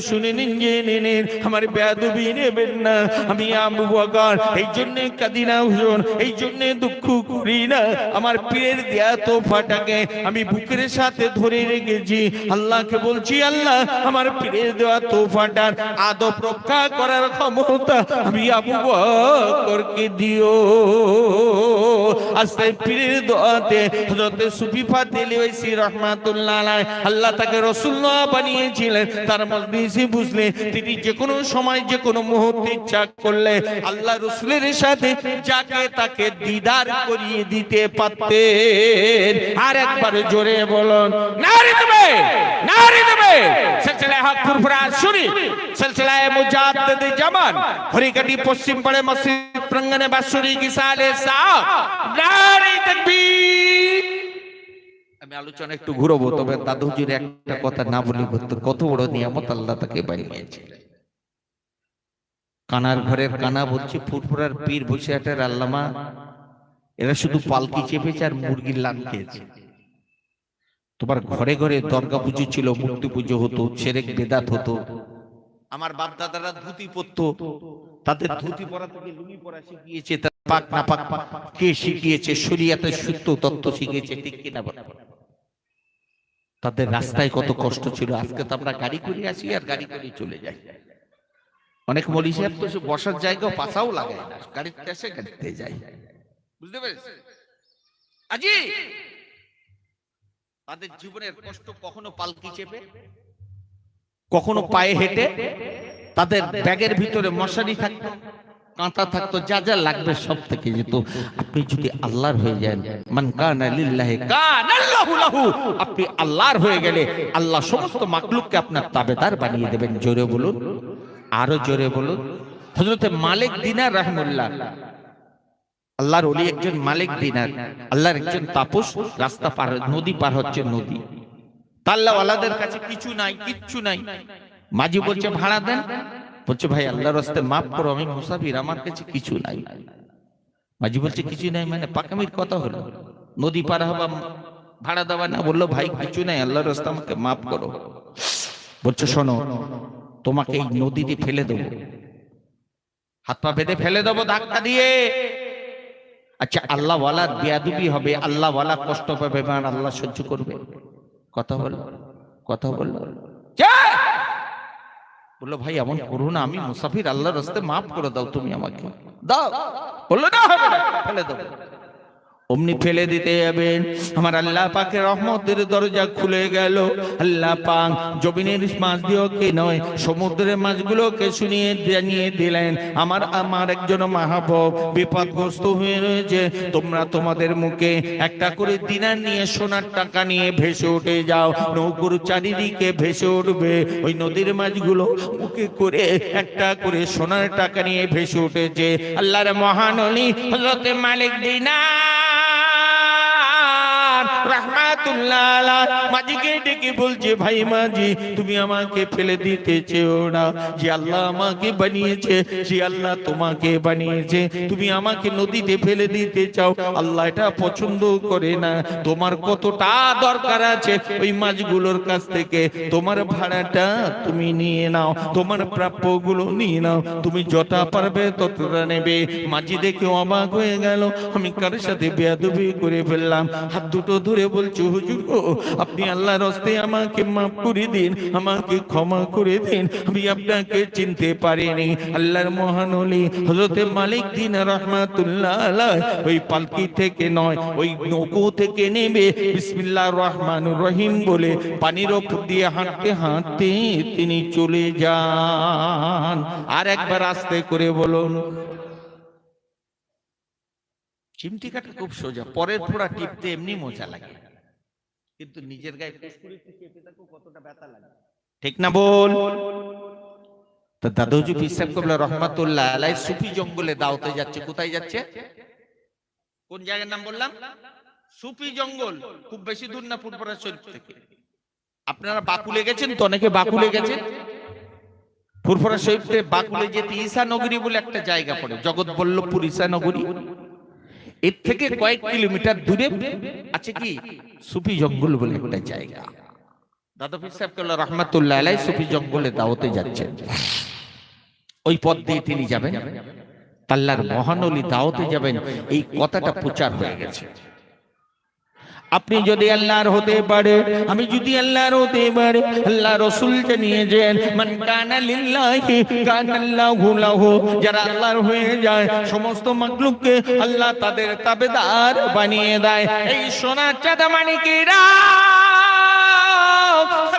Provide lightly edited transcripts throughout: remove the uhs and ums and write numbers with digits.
শুনে নিন, জেনে নিন, আমার বেয়াদবি নেবেন না। আমি আবু বকর এই জন্য কাঁদি না হুজুর, এই জন্য দুঃখ করি না। আমার পীরের দেয়া তোফাটাকে আমি বুকের সাথে ধরে রেখেছি। আল্লাহকে বলছি, আল্লাহ আমার পীরের দেওয়া তোফাটার আদব রক্ষা করার ক্ষমতা আমি আবু বকরকে দিও। আস্তে পীরের দোয়াতে হযরত সুফি ফাতেলি ওয়াইসি রাহমাতুল্লাহ আলাইহি, আল্লাহ তাকে রাসূলুল্লাহ বানিয়েছিলেন। তার মজলিসে বসলে তিনি যে কোনো সময় যে কোনো মুহূর্তে ইচ্ছা করলে আল্লাহ রাসূলের সাথে যাকে তাকে দিদার করিয়ে দিতে পারতেন। আর একবার জোরে বলুন, নারে দেবে, নারে দেবে। সিলসিলায়ে হক ফুরফুরা শুনি, সিলসিলায়ে মুজাদ্দিদ জামান হরিকাটি পশ্চিম পাড়ে মসজিদ প্রাঙ্গণে বাৎসরিক ইসালে সাহ, নারে তাকবীর। আমি আলোচনা একটু ঘুরবো, তবে দাদুজির একটা কথা না বলি কত বড় নিয়ামত আল্লাহ তাকে বানিয়েছিলেন। কানার ঘরের কানা বলছে, ফুরফুরার পীর বসিরহাটের আল্লামা, এরা শুধু পালকি চেপেছে আর মুরগির লান খেয়েছে। তোমার ঘরে ঘরে দুর্গা পুজো ছিল, মূর্তি পুজো হতো, শিরক বেদাত হতো। আমার বাপ দাদারা ধুতি পরতো, তাদের ধুতি পরা থেকে লুঙ্গি পরা শিখিয়েছে, তার পাক না পাক কে শিখিয়েছে, শরীয়তের সূত্র তত্ত্ব শিখিয়েছে, ঠিক কিনা বলেন? তাদের রাস্তায় কত কষ্ট ছিল। আজকে তো আমরা গাড়ি করে আসি আর গাড়ি করে চলে যাই। অনেক মৌলভী সাহেব তো বসার জায়গা পাশাও লাগায় না, গাড়িতে আসে গাড়িতে যায়। বুঝতে পেরেছেন? আজি তাদের জীবনের কষ্ট কখনো পালকি চেপে, কখনো পায়ে হেঁটে, তাদের ব্যাগের ভিতরে মশারি থাকতো, কাঁটা থাকতো, যা যা লাগবে সব থেকে যেত। আপনি যদি আল্লাহর হয়ে যান, মান কানা লিল্লাহি কানা আল্লাহু লাহু, আপনি আল্লাহর হয়ে গেলে আল্লাহ সমস্ত মাখলুককে আপনার তাবেদার বানিয়ে দেবেন। জোরে বলুন, আরো জোরে বলুন। হযরত মালিক দিনার রাহিমাহুল্লাহ, আল্লাহর ওলি একজন মালিক দিনার, আল্লাহর একজন তাপস, রাস্তা পার, নদী পার হচ্ছে, নদী। আল্লাহ ওয়ালাদের কাছে কিছু নাই, কিচ্ছু নাই। মাঝি বলছে ভাড়া দেন, বলছে ভাই আল্লাহর রাস্তায় মাফ করো, আমি মুসাফির, আমার কাছে কিছু নাই। মাঝি বলছে কিছু নাই মানে? পাকামির কথা হলো, নদী পার হবা ভাড়া দেওয়া না? বললো ভাই কিছু নাই, আল্লাহর রাস্তায় আমাকে মাফ করো। বলছে শোনো, তোমাকে এই নদীতে ফেলে দেবো, হাত পা বেঁধে ফেলে দেবো ধাক্কা দিয়ে। আচ্ছা আল্লাহ ওয়ালার বেয়াদবি হবে, আল্লাহ ওয়ালা কষ্ট পাবে, আর আল্লাহ সহ্য করবে? কথা বল, কথা বল। বললো ভাই এমন করো না, আমি মুসাফির, আল্লাহর রাস্তায় মাফ করে দাও তুমি আমাকে, দাও। বললো না হবে না, ফেলে দাও। অমনি ফেলে দিতে যাবেন, আমার আল্লাহ পাকের রহমতের দরজা খুলে গেল। আল্লাহ পাক জমিনের মাছ দিয়েকে নয়, সমুদ্রের মাছগুলোকে শুনিয়ে জানিয়ে দিলেন, আমার একজন মাহবুব বিপদগ্রস্ত হয়ে রয়েছে, তোমরা তোমাদের মুখে একটা করে দিনার নিয়ে, সোনার টাকা নিয়ে ভেসে উঠে যাও। নৌকোর চারিদিকে ভেসে উঠবে, ওই নদীর মাছগুলো মুখে করে একটা করে সোনার টাকা নিয়ে ভেসে উঠেছে। আল্লাহর মহান ওলি হযরত মালিক দিনার রাহমাতুল্লাহ আলাইহি মাঝিকে ডেকে বলছে, ভাই মাঝি তুমি আমাকে ফেলে দিতে চেও না, যে আল্লাহ আমাকে বানিয়েছে, যে আল্লাহ তোমাকে বানিয়েছে, তুমি আমাকে নদীতে ফেলে দিতে চাও, আল্লাহ এটা পছন্দ করে না। তোমার কতটা দরকার আছে ওই মাছগুলোর কাছ থেকে, তোমার ভাড়াটা তুমি নিয়ে নাও, তোমার প্রাপ্যগুলো নিয়ে নাও, তুমি যতটা পারবে ততটা নেবে। মাঝি দেখে অবাক হয়ে গেল, আমি কার সাথে বেয়াদবি করে ফেললাম। হাত দুটো ধরে বলছে, হুজুর গো, আপনি আল্লাহর রাস্তায় আমাকে মাফ করে দিন, আমাকে ক্ষমা করে দিন, আমি আপনাকে চিনতে পারিনি। আল্লাহর মহান ওলি হযরত মালিক দিন রাহমাতুল্লাহ আলাইহি ওই পালকি থেকে নয়, ওই নৌকো থেকে নেমে বিসমিল্লাহির রহমানির রহিম বলে পানির উপর দিয়ে হাঁটতে হাঁটতে তিনি চলে যান। আর একবার আস্তে করে বলুন। চিমটি কাটা খুব সোজা, পরের ফোড়া টিপতে এমনি মজা লাগে, কিন্তু নিজের গায়ে কতটা ব্যথা লাগে, ঠিক না বল? তো দাদুজি পীর সাহেব কিবলা রহমাতুল্লাহ আলাইহি সুফি জঙ্গলে দাওয়াতে যাচ্ছে। কোথায় যাচ্ছে? কোন জায়গার নাম বললাম? সুফি জঙ্গল। খুব বেশি দূর না ফুরফুরা শরীফ থেকে। আপনারা বাকুলে গেছেন তো? অনেকে বাকুলে গেছেন। ফুরফুরা শরীফ থেকে বাকুলে যেতে ঈসানগরী বলে একটা জায়গা পড়ে, জগৎবল্লভপুর ঈসানগরী। এর থেকে কয়েক কিলোমিটার দূরে আছে কি সুফি জঙ্গল বলে একটা জায়গা। দাদা পীর সাহেব কেবলা রহমাতুল্লাহ আলাইহি সুফি জঙ্গলে দাওয়াতে যাচ্ছেন। ওই পথ দিয়ে তিনি যাবেন, আল্লাহর মহানলি দাওয়াতে যাবেন, এই কথাটা প্রচার হয়ে গেছে। আপনি যদি আল্লাহর হতে পারে, আমি যদি আল্লাহর হতে পারে, আল্লাহ রাসূল জানিয়েছেন মান কানা লিল্লাহি কানাল্লাহু লাহু, যারা আল্লাহর হয়ে যায় সমস্ত মাখলুককে আল্লাহ তাদের তাবেদার বানিয়ে দেয়। এই সোনার চাঁদা মানিকেরা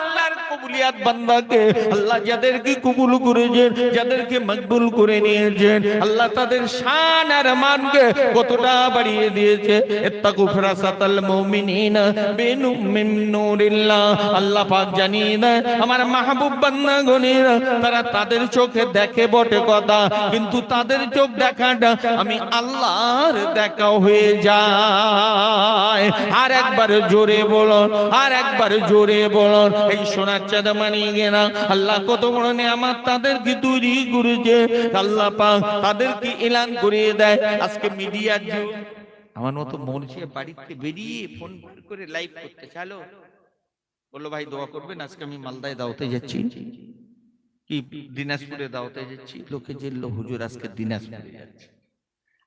আল্লাহর কবুলিয়াত বান্দাকে আল্লাহ যাদেরকে কবুল করেছেন, যাদেরকে মকবুল করে নিয়েছেন, আল্লাহ তাদের শান আর মানকে কতটা বাড়িয়ে দিয়েছে। ইত্তাকু ফিরাসাতাল মুমিনিনা বিনুমিন নূরিল্লাহ, আল্লাহ পাক জানিয়ে দেয় আমার মাহবুব বান্দাগণেরা তারা তাদের চোখে দেখে বটে কথা, কিন্তু তাদের চোখ দেখাটা আমি আল্লাহর দেখা হয়ে যায়। আর একবার জোরে বলুন, আর একবার জোরে বলুন। এই সোনার চাঁদা মানিয়ে গেনা আল্লাহ কত বড় নিয়ামত তাদেরকে তৈরি করেছে, আল্লাহ পাক তাদেরকে এলান করিয়ে দেয়। আজকে মিডিয়ার যুগ, আমার মতো মরছে বাড়িতে বেরিয়ে ফোন করে লাইভ করতে চালো, বললো ভাই দোয়া করবেন, আজকে আমি মালদায় দাওয়াতে যাচ্ছি, কি দিনাজপুরে দাওয়াতে যাচ্ছি। লোকে জেললো হুজুর আজকে দিনাজপুরে যাচ্ছে।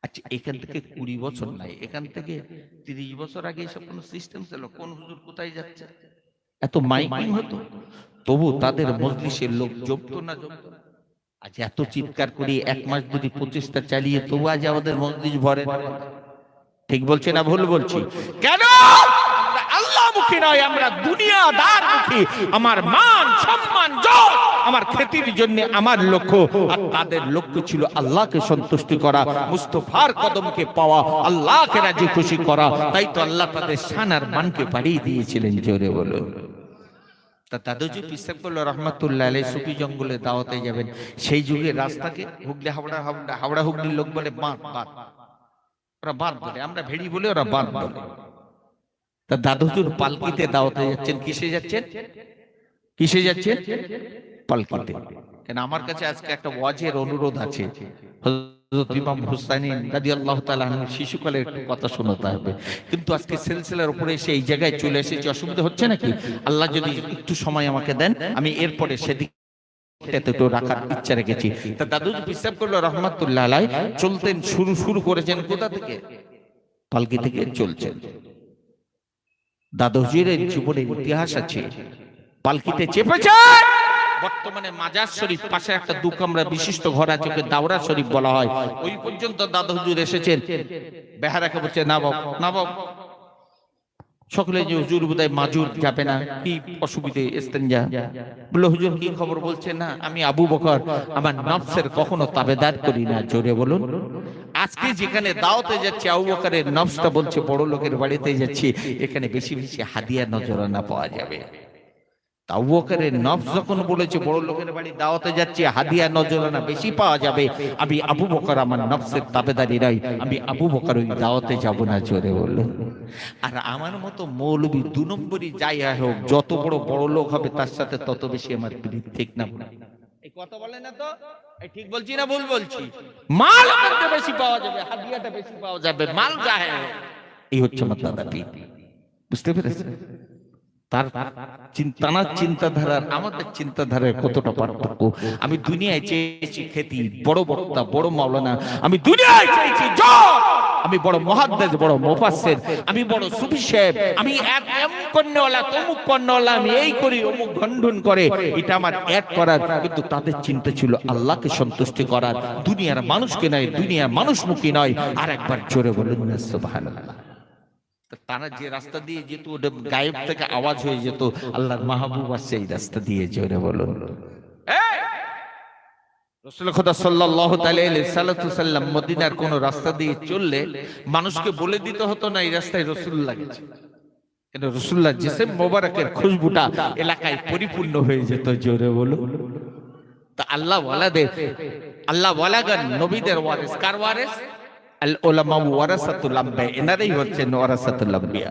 আচ্ছা, এখান থেকে 20 বছর নাই, এখান থেকে 30 বছর আগে এসব কোন সিস্টেম ছিল? কোন হুজুর কোথায় যাচ্ছে এত মাইকিং হতো, তবু তাদের মজলিসের লোক জমতো না জমতো। আজ এত চিৎকার করি 1 মাস যদি প্রচেষ্টা চালিয়ে তবু আজ আমাদের মজলিস ভরে না। ঠিক বলছে না ভুল বলছি? কেন আমরা আল্লাহমুখী নয়, আমরা দুনিয়াদার মুখী। আমার মান সম্মান যশ আমার খ্যাতির জন্য আমার লক্ষ্য, আর তাদের লক্ষ্য ছিল আল্লাহকে সন্তুষ্টি করা, মুস্তাফার কদমকে পাওয়া, আল্লাহকে রাজি খুশি করা। তাই তো আল্লাহ তাদের শান আর মানকে বাড়িয়ে দিয়েছিলেন। জোরে বলুন। দাদুজি পিসাব করলো রহমাতুল্লাহ আলাইহি সুফি জঙ্গলে দাওয়াতে যাবেন। সেই যুগের রাস্তাকে হুগলি হাওড়া হুগলির লোক বলে বাঁধ, ওরা বাঁধ বলে, আমরা ভেড়ি বলে, ওরা বাঁধ বলে। তা দাদুজুর পালকিতে দাওয়াতে যাচ্ছেন। কিসে যাচ্ছেন? কিসে যাচ্ছেন? পালকিতে। কেন আমার কাছে আজকে একটা ওয়াজের অনুরোধ আছে। হযরত ইমাম হুসাইন রাদিয়াল্লাহু তাআলা আনহু শিশুকালের একটু কথা শোনাতে হবে, কিন্তু আজকে সিলসিলার উপরে এসে এই জায়গায় চলে এসেছি। অসুবিধা হচ্ছে নাকি? আল্লাহ যদি একটু সময় আমাকে দেন, আমি এরপরে সেদিক একটু রাখার ইচ্ছা রেখেছি। তা দাদুজি পিসাব করলো রহমাতুল্লাহ আলাইহি চলতেন, শুরু করেছেন কোথা থেকে? পালকি থেকে চলছেন। দাদুজির জীবনের ইতিহাস আছে। পালকিতে চেপেছেন। বর্তমানে মাজার শরীফ পাশে একটা 2 কামরা বিশিষ্ট ঘর আছে, ওকে দাওরা শরীফ বলা হয়। ওই পর্যন্ত দাদা হুজুর এসেছেন। বেহারাকে বলছে না বাবা, না বাবা। সকলে যে হুজুর বোধহয় মাজুর যাবে না, কি অসুবিধে, ইস্তেঞ্জা। বললো হুজুর কি খবর? বলছে না আমি আবু বকর আমার নফসের কখনো তাবেদার করি না। জোরে বলুন। আজকে যেখানে দাওয়াতে যাচ্ছে আবু বকরের নফসটা বলছে বড় লোকের বাড়িতে যাচ্ছি, এখানে বেশি বেশি হাদিয়া নজরানা পাওয়া যাবে। আবু বকরের নফস যখন বলেছে বড় লোকের বাড়ি দাওয়াতে যাচ্ছে, হাদিয়া নজরানা বেশি পাওয়া যাবে, আমি আবু বকর আমার নফসের তাবেদারি নই, আমি আবু বকর ওই দাওয়াতে যাব না। জোরে বলুন। আর আমার মতো মৌলবি 2 নম্বরই যাই হোক, যত বড় লোক হবে তার সাথে তত বেশি আমার প্রীতি। ঠিক না? এই কথা বলে না তো? এই ঠিক বলছি না ভুল বলছি? মাল আমাদের বেশি পাওয়া যাবে, হাদিয়াটা বেশি পাওয়া যাবে, মাল যাহে। এই হচ্ছে আমার দাদা পীর। বুঝতে পেরেছেন? তার চিন্তাধারার আমাদের চিন্তাধারার কতটা পার্থক্য। আমি দুনিয়ায় চেয়েছি খ্যাতি, বড় বক্তা, বড় মাওলানা। আমি দুনিয়ায় চেয়েছি জয়, আমি বড় মুহাদ্দিস, বড় মুফাসসির, আমি বড় সুফি সাহেব, আমি এমন কন্যাওয়ালা, তমুক কন্যাওয়ালা, আমি এই করি অমুক গন্ডন করে। এটা আমার এক করার, কিন্তু তাদের চিন্তা ছিল আল্লাহকে সন্তুষ্টি করার, দুনিয়ার মানুষকে নয়, দুনিয়ার মানুষমুখী নয়। আর একবার জোরে বলুন না সুবহানাল্লাহ। তারা যে রাস্তা দিয়ে যেত, ওটা গায়েব থেকে আওয়াজ হয়ে যেত আল্লাহর মাহবুব আসছে এই রাস্তা দিয়ে। জোরে বলুন। রাসূল খোদা সাল্লাল্লাহু আলাইহি সাল্লাম মদিনার কোন রাস্তা দিয়ে চললে মানুষকে বলে দিতে হতো না এই রাস্তায় রাসূলুল্লাহ গেছে, কিন্তু রাসূলুল্লাহ জিসম মোবারকের খুশবুটা এলাকায় পরিপূর্ণ হয়ে যেত। জোরে বলুন। তা আল্লাহ ওয়ালাদের, আল্লাহ ওয়ালাগান নবীদের ওয়ারিস। কার ওয়ারিস? আল উলামা ওয়ারাসাতুল আমবিয়া, এনারাই হচ্ছেন ওয়ারাসাতুল আমবিয়া।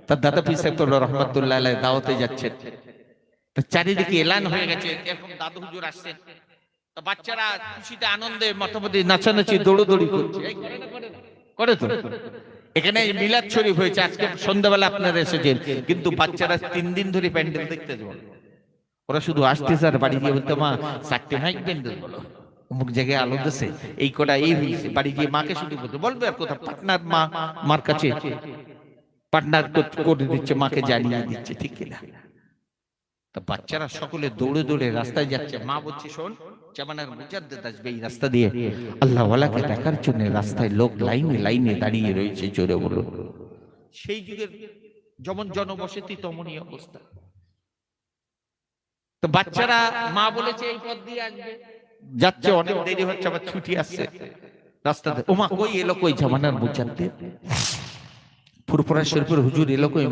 তার দাদা পীর সাহেব রহমাতুল্লাহ আলাইহি দাওয়াতে যাচ্ছেন। তো চারিদিকে এলান হয়ে গেছে, এরকম দাদু হুজুর আসছেন। তো বাচ্চারা খুশিতে আনন্দে মোটামুটি নাচানাচি দৌড়দৌড়ি করছে। এই করে তো এখানে মিলাদ শরীফ হয়েছে, আজকে সন্ধ্যাবেলা আপনারা এসেছেন, কিন্তু বাচ্চারা 3 দিন ধরে প্যান্ডেল দেখতে যাবে। ওরা শুধু আসতে স্যার, বাড়ি গিয়ে বলতে মা 4টে নাইট প্যান্ডেল বলো, অমুক জায়গায় আলো দিচ্ছে, এই কটা এই হয়েছে, বাড়ি গিয়ে মাকে শুধু বলতে বলবে আর কোথা পার্টনার মার কাছে পার্টনার করে দিচ্ছে, মাকে জানিয়ে দিচ্ছে, ঠিক কিনা? তা বাচ্চারা সকলে দৌড়ে দৌড়ে রাস্তায় যাচ্ছে, মা বলছে শোন জামানার মুজাদ্দেদ আসবে এই রাস্তা দিয়ে, আল্লাহ ওয়ালাকে দেখার জন্য রাস্তায় লোক লাইনে লাইনে দাঁড়িয়ে রয়েছে, জোরে বলুন। সেই যুগের যেমন জনবসতি তেমনই অবস্থা। তো বাচ্চারা মা বলেছে এই পথ দিয়ে আসবে, যাচ্ছে, অনেক দেরি হচ্ছে, আবার ছুটি আসছে রাস্তাতে, ওমা কই এলো, কই জামানার মুজাদ্দেদ ফুরফুরা শরীফের হুজুর এলো কই?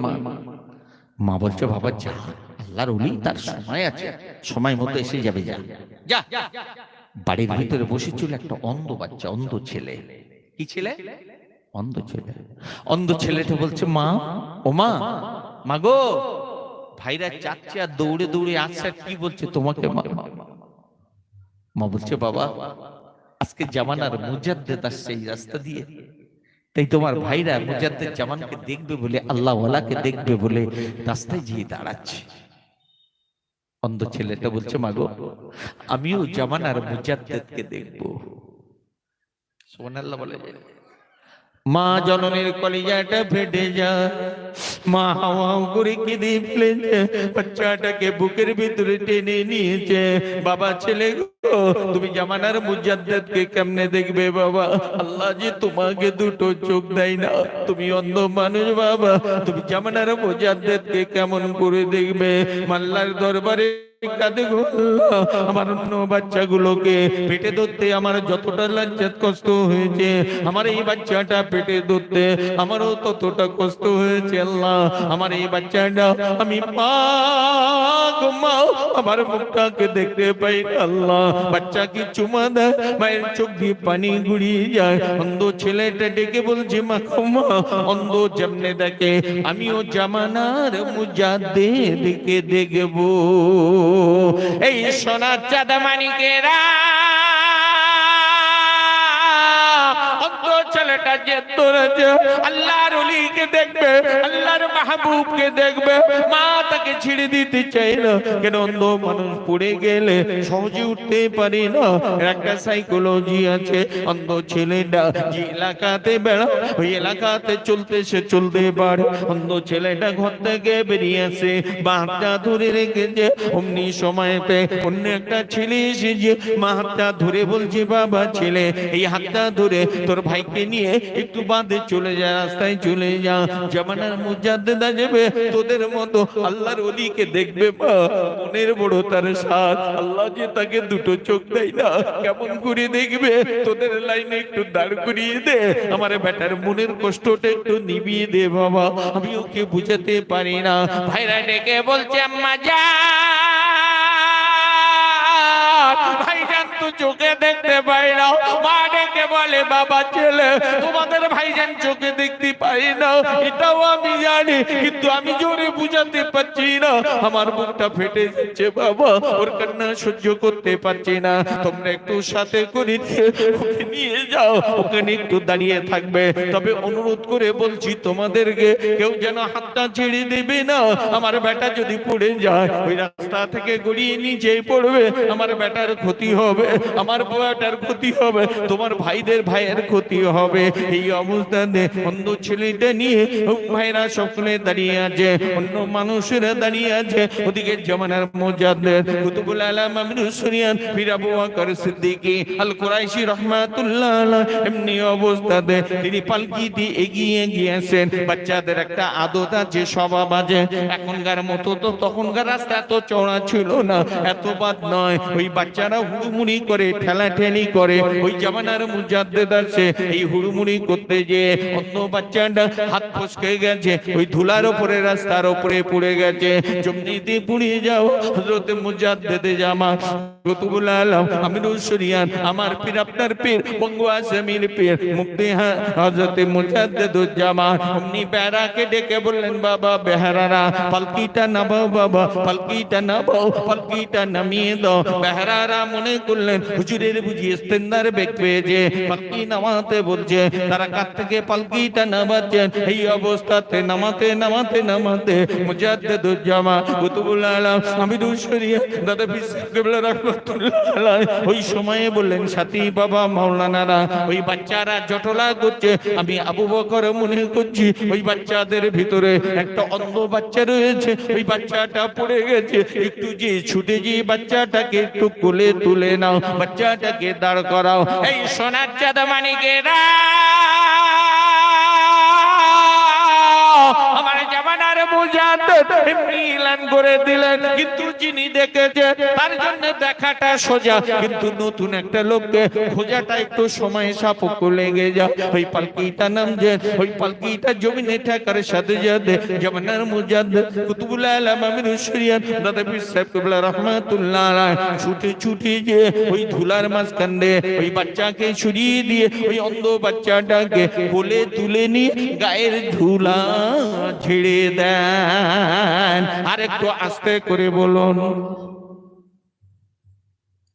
মা বলছে বাবা যা, আল্লাহর ওলি, তার সময় আছে, সময় মতো এসে যাবে, যা যা। বাড়ির ভিতরে বসেছিল একটা অন্ধ বাচ্চা, অন্ধ ছেলে। কি ছেলে? অন্ধ ছেলে। অন্ধ ছেলেটা বলছে মা, ও মা, মা গো, ভাইরা চাচ্ছে আর দৌড়ে দৌড়ে আসছে, কি বলছে তোমাকে? মা বলছে বাবা আজকে জামানার মুজাদ্দেদ আসছে এই রাস্তা দিয়ে, তাই তোমার ভাইরা মুজাদ্দেদ জামানকে দেখবে বলে, আল্লাহ ওয়ালাকে দেখবে বলে রাস্তায় গিয়ে দাঁড়াচ্ছে। অন্ধ ছেলেটা বলছে মা গো, আমিও জামানার মুজাদ্দেদকে দেখবো। সুবহানাল্লাহ বলে। মা জননীর কলিজাটা ফেটে যায়, মা হাওয়াও করে কেঁদে ফেলেছে, বাচ্চাটাকে বুকের ভিতরে টেনে নিয়েছে। বাবা ছেলে গো, তুমি জামানার মুজাদ্দেদকে কেমনে দেখবে বাবা? আল্লাহ যে তোমাকে দুটো চোখ দেয় না, তুমি অন্ধ মানুষ বাবা, তুমি জামানার মুজাদ্দেদকে কেমন করে দেখবে? আল্লাহর দরবারে কাঁদে গো, আমার অন্য বাচ্চাগুলোকে পেটে ধরতে আমার যতটা লজ্জাত কষ্ট হয়েছে, আমার এই বাচ্চাটা পেটে ধরতে আমারও ততটা কষ্ট হয়েছে। আল্লাহ আমার এই বাচ্চাটা আমি মা আমার মুখটাকে দেখতে পাই না। আল্লাহ বাচ্চা কি চুমা দেয়, মায়ের চোখ দিয়ে পানি গুড়িয়ে যায়। অন্ধ ছেলেটা ডেকে বলছে মা, অন্ধ যেমনে দেখে আমিও জামানার মুজাদ্দেদকে দেখবো। এই সোনার চাঁদ মানিকেরা, অন্ধ ছেলেটা যে ধরেছে আল্লাহর ওলিকে দেখবে, আল্লাহর মাহবুবকে দেখবে, মা তাকে ছেড়ে দিতে চায় না। কেন? অন্ধ মানুষ পড়ে গেলে সহজে উঠতে পারে না, একটা সাইকোলজি আছে। অন্ধ ছেলেটা যে এলাকাতে বেড়া, ওই এলাকাতে চলতে সে চলতে পারে। অন্ধ ছেলেটা ঘর থেকে বেরিয়ে আসে, বাচ্চা ধরে রেখেছে, অমনি সময়তে অন্য একটা ছেলে এসেছে, মা হাতটা ধরে বলছে বাবা ছেলে, এই হাতটা ধরে তোর ভাইকে নিয়ে একটু বাঁধে চলে যা, রাস্তায় চলে যা, জামানার মুজাদ্দেদ যাবে, তোদের মতো আল্লাহর ওলিকে দেখবে। মা মনের বড় তার সাথ, আল্লাহ যে তাকে দুটো চোখ দেয় না, কেমন করে দেখবে? তোদের লাইনে একটু দাঁড় করিয়ে দে, আমার বেটার মনের কষ্টটা একটু নিবিয়ে দে বাবা, আমি ওকে বুঝাতে পারি না। ভাইরা ডেকে বলছে আম্মা যা, ভাইজান তো চোখে দেখতে পাই না। মা ডেকে বলে বাবা ছেলে, তোমাদের ভাইজান চোখে দেখতে পাই না, এটাও আমি জানি, কিন্তু আমি জোরে বুঝাতে পারছি না, আমার বুকটা ফেটে যাচ্ছে বাবা, ওর কান্না সহ্য করতে পারছি না। তোমরা একটু সাথে করে ওকে নিয়ে যাও, ওখানে একটু দাঁড়িয়ে থাকবে, তবে অনুরোধ করে বলছি তোমাদেরকে, কেউ যেন হাতটা ছেড়ে দেবে না। আমার বেটা যদি পড়ে যায়, ওই রাস্তা থেকে গড়িয়ে নিচে পড়বে, আমার বেটার ক্ষতি হবে, আমার বেটার ক্ষতি হবে, তোমার ভাইদের ভাইয়ের ক্ষতি হবে। এই অবস্থাতে অন্ধ ছেলেটা নিয়ে ভাইরা সকলে দাঁড়িয়ে আছে, অন্য মানুষেরা দাঁড়িয়ে আছে। ওদিকে জামানার মুজাদ্দেদ কুতুবুল আলম আমিরুস সুরিয়ান পীর আবু বকর সিদ্দিকী আল কুরাইশি রাহমাতুল্লাহ আলাইহি, এমনি অবস্থাতে তিনি পালকি দিয়ে এগিয়ে গিয়েছেন। বাচ্চাদের একটা আদত আছে, স্বভাব আছে, এখনকার মতো তো তখনকার রাস্তা এত চওড়া ছিল না, এত বাদ নয়। ওই বাচ্চারা হুড়ুমুড়ি করে, ঠেলাঠেলি করে, ওই জামানার মুজাদ্দেদ আছে, এই হুড়ুমুড়ি করতে যে অন্য বাচ্চাটা হাত ফসকে গেছে, ওই ধুলার উপরে রাস্তার উপরে পড়ে গেছে, জমিতে পুড়িয়ে যাও। হযরত মুজাদ্দেদ জামান কুতুবুল আলম আমিরুস সুরিয়ান, আমার পীর, আপনার পীর, বঙ্গু আজমির পীর মুফতি হযরত মুজাদ্দেদুজ জামান অমনি বেহারাকে ডেকে বললেন বাবা বেহারারা, পালকিটা নামাও বাবা, পালকিটা নামাও, পালকিটা নামিয়ে দাও। বেহারারা মনে করলেন হুজুরের বুঝি ইস্তেন্দার বেগ পেয়েছে, পালকি নামাতে বলছে, তারা কাছ থেকে পালকিটা নামাচ্ছেন। এই অবস্থাতে নামাতে নামাতে নামাতে মুজাদ্দিদুজ্জামান কুতুবুল আলম হামিদুল শরিয়া দাদা পীর সাহেব কিবলা রাহমাতুল্লাহ আলাইহি ওই সময়ে বললেন, সাথী বাবা মাওলানারা, ওই বাচ্চারা জটলা করছে, আমি আবু বকর মনে করছি ওই বাচ্চাদের ভিতরে একটা অন্ধ বাচ্চা রয়েছে, ওই বাচ্চাটা পড়ে গেছে, একটু যে ছুটে গিয়ে বাচ্চাটাকে একটু কোলে তুলে নাও, বাচ্চাটাকে দাঁড় করাও। এই সোনার চাঁদ মানিকেরা আমার জামানার মুজাদ্দিদ মিলান করে দিলেন, কিন্তু যিনি দেখেছে তার জন্য দেখাটা সোজা, কিন্তু নতুন একটা লোককে খোঁজাটা একটু সময় সাপেক্ষ লেগে যায়। ওই পালকিটা নামছে, ওই পালকিটা জমিনে ঠেকার সাথে সাথে জামানার মুজাদ্দিদ কুতুবুল আলম আমিরুল শরিয়াত দাদা পীর সাহেব কিবলা রাহমাতুল্লাহ আলাইহি ছুটে ছুটে যে ওই ধুলার মাঝখানে ওই বাচ্চাকে সরিয়ে দিয়ে ওই অন্ধ বাচ্চাটাকে কোলে তুলে নিয়ে গায়ের ধুলা ঝেড়ে দেন। আর একটু আস্তে করে বলুন।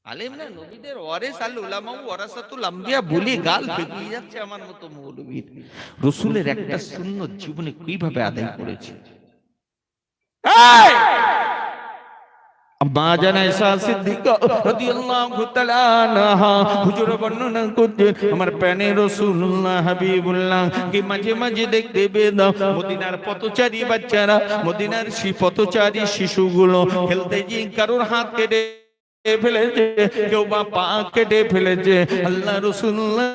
আলেম না নবীদের ওয়ারিস আল উলামা ওয়ারাসাতুল আম্বিয়া বলি গাল ফেকিয়ে যাচ্ছে আমার মতো মৌলবী। রাসূলের একটা সুন্নাত জীবনে কিভাবে আদায় করেছে। আম্মা জানা ঈসা সিদ্দিকা রাদিয়াল্লাহু তাআলা আনহা হুজুর বর্ণনা করতেন, আমার প্রাণে রাসূলুল্লাহ হাবিবুল্লাহ কে মাঝে মাঝে দেখতে পেতাম মদিনার পথচারী বাচ্চারা, মদিনার পথচারী শিশুগুলো খেলতে গিয়ে কারোর হাত কেটে ফেলেছে, কেউ বা পা কেটে ফেলেছে, আল্লাহ রাসূলুল্লাহ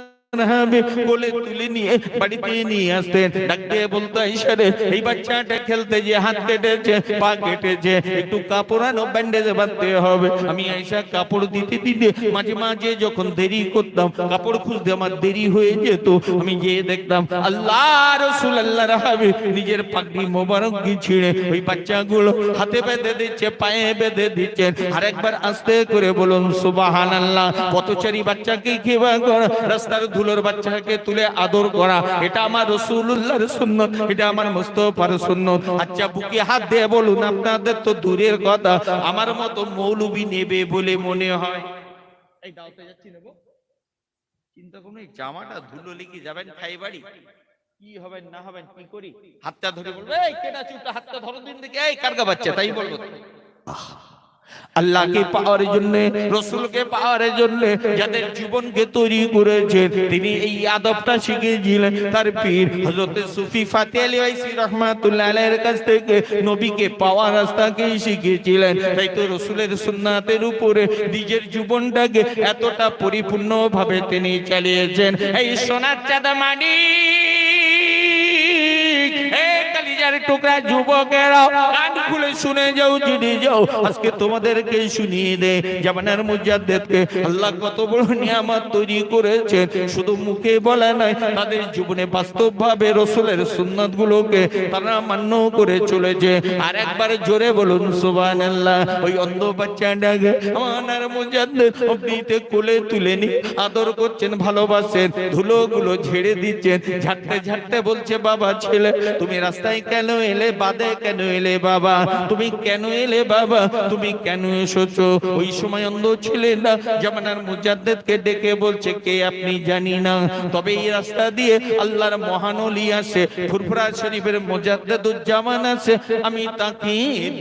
কোলে তুলে নিয়ে বাড়িতে নিয়ে আসতেন, ডাক দিয়ে বলতো, ইশারে এই বাচ্চাটা খেলতে যে হাত কেটেছে, পা কেটেছে, একটু কাপড় আনো, ব্যান্ডেজ বাঁধতে হবে। আমি আয়েশা কাপড় দিতে দিতে মাঝে মাঝে যখন দেরি করতাম, কাপড় খুঁজতে আমার দেরি হয়ে যেত, আমি গিয়ে দেখতাম আল্লাহ রাসূল আল্লাহর হাবিব নিজের পাগড়ি মোবারক ছিঁড়ে ওই বাচ্চাগুলো হাতে বেঁধে দিচ্ছে, পায়ে বেঁধে দিচ্ছেন। আরেকবার আস্তে করে বলুন সুবহানাল্লাহ। পথচারী বাচ্চাকে খেবা করা, রাস্তার ধুলোর বাচ্চাকে তুলে আদর করা, এটা আমার রাসূলুল্লাহর সুন্নাত, এটা আমার মুস্তাফার সুন্নাত। আচ্ছা বুকে হাত দিয়ে বলুন, আপনাদের তো দূরের কথা, আমার মতো মৌলবী নেবে বলে মনে হয়? এই দাওতে যাচ্ছি নেব, চিন্তা করুন, এই জামাটা ধুলো লেগে যাবেন খাই বাড়ি, কি হবেন না হবেন, কি করি? হাতটা ধরে বলবে, এই কেডা চুপটা, হাতটা ধরো দিন দেখে, এই কারগা বাচ্চা, তাই বলবো। আল্লাহকে পাওয়ার জন্য, রাসূলকে পাওয়ার জন্য যাদের জীবনকে তৈরি করেছেন, তিনি এই আদবটা শিখিয়েছিলেন তার পীর হযরত সুফি ফাতে আলী ওয়াইসি রাহমাতুল্লাহ আলাইহির কাছ থেকে নবীকে পাওয়ার রাস্তাকে শিখিয়েছিলেন। তাই তো রাসূলের সুন্নাতের উপরে নিজের জীবনটাকে এতটা পরিপূর্ণভাবে তিনি চালিয়েছেন। এই সোনার চাঁদা মানি টুকরা যুবকেরা কান খুলে শুনে যাও, জেনে যাও, আজকে তোমাদেরকে শুনিয়ে দে জামানার মুজাদ্দিদকে আল্লাহ কত বড় নিয়ামত তৈরি করেছেন। শুধু মুখে বলা নয়, তাদের জীবনে বাস্তবভাবে রাসূলের সুন্নাতগুলোকে তারা মান্য করে চলেছে। আর একবার জোরে বলুন সুবহানাল্লাহ। ওই অন্ধ বাচ্চাটাকে আমার মুজাদ্দিদ অবনীতে কোলে তুলে নিয়ে আদর করছেন, ভালোবাসেন, ধুলোগুলো ঝেড়ে দিচ্ছেন, ঝাড়তে ঝাড়তে বলছে, বাবা ছেলে তুমি রাস্তায় কেন এলে, বাদে কেন এলে বাবা, তুমি কেন এলে বাবা, তুমি কেন এসেছো? ওই সময় অন্ধ ছিলেন না, জামানার মুজাদ্দিদকে ডেকে বলছে, কে আপনি জানি না, তবে এই রাস্তা দিয়ে আল্লাহর মহান ওলি আসে, ফুরফুরা শরীফের মুজাদ্দিদুজ্জামান আছে, আমি তাকে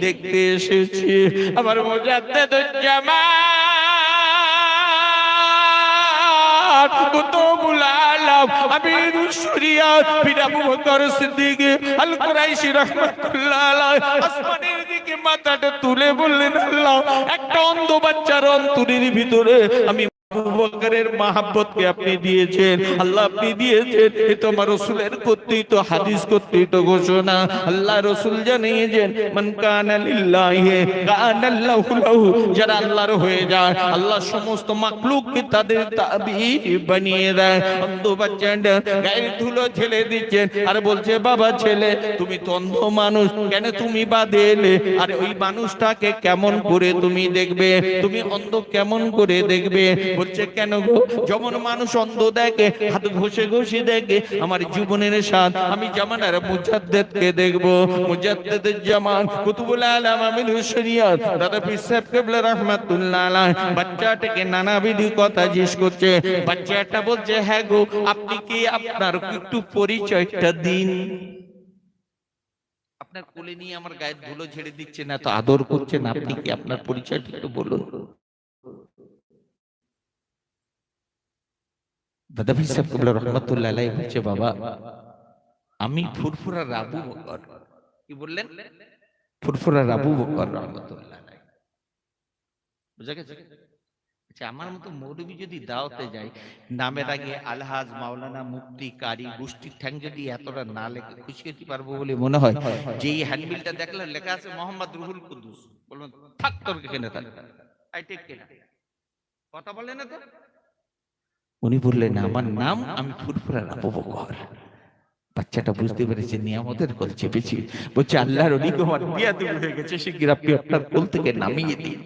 দেখতে এসেছি। আমার মুজাদ্দিদুজ্জামান কুতুবুল আলম আমিরুল শরিয়াত পীর আবু বকর সিদ্দিক আল কুরাইশি রাহমাতুল্লাহ আলাইহি আসমানের দিকে মাথাটা তুলে বললেন, আল্লাহ একটা অন্ধ বাচ্চার অন্তরের ভিতরে আমি আবু বকরের মহব্বতকে আপনি দিয়েছেন, আল্লাহ আপনি দিয়েছেন। এ তো আমার রাসূলের কর্তৃত্ব, হাদিস কর্তৃত্ব ঘোষণা। আল্লাহ রাসূল জানিয়েছেন, মান কানা লিল্লাহি কানা আল্লাহু লাহু, যারা আল্লাহর হয়ে যায় আল্লাহ সমস্ত মাখলুককে তাদের তাবি বানিয়ে দেয়। অন্ধ বাচ্চাটা গায়ের ধুলো ঝেলে দিচ্ছেন আর বলছে, বাবা ছেলে তুমি তো অন্ধ মানুষ, কেন তুমি বাদে এলে? আরে ওই মানুষটাকে কেমন করে তুমি দেখবে, তুমি অন্ধ কেমন করে দেখবে? বলছে কেন গো, যেমন মানুষ অন্ধ দেখে হাত ঘষে ঘষে দেখে, আমার জীবনের স্বাদ আমি জামানার মুজাদ্দেদকে দেখবো। মুজাদ্দেদের জামান কুতুবুল আলাম আমিন শরিয়ত দাদা পীর সাহেব কিবলা রাহমাতুল্লাহ আলাইহি বাচ্চাটাকে নানাবিধ কথা জিজ্ঞেস করছে। বাচ্চাটা বলছে হ্যাঁ গো, আপনি কি আপনার একটু পরিচয়টা দিন। আপনার কোলে নিয়ে আমার গায়ের ধুলো ঝেড়ে দিচ্ছেন, এত আদর করছেন, আপনি কি আপনার পরিচয়টা একটু বলুন। দাদা পীর সাহেব কিবলা রাহমাতুল্লাহ আলাইহি বলছে বাবা, আমি ফুরফুরা আবু বকর। কি বললেন? ফুরফুরা আবু বকর রাহমাতুল্লাহ আলাইহি। বুঝা গেছে? আচ্ছা, আমার মতো মৌলবী যদি দাওয়াতে যায়, নামের আগে আলহাজ মাওলানা মুফতি কারি গোষ্ঠীর ঠ্যাং যদি এতটা না লেখে খুশি হতে পারবো বলে মনে হয়। যে এই হ্যান্ডবিলটা দেখলে লেখা আছে মোহাম্মদ রুহুল কুদ্দুস, বলুন থাক তোর কেনে থাক, আই টেক কেন কথা বলে না তো। উনি বললেন আমার নাম, আমি ফুরফুরা আবু বকর। বাচ্চাটা বুঝতে পেরেছে নিয়ামতের কোল চেপেছি। বলছে আল্লাহর ওলি তোমার বিয়া তুমি হয়ে গেছে, সে কি আপনি আপনার কোল থেকে নামিয়ে দিন,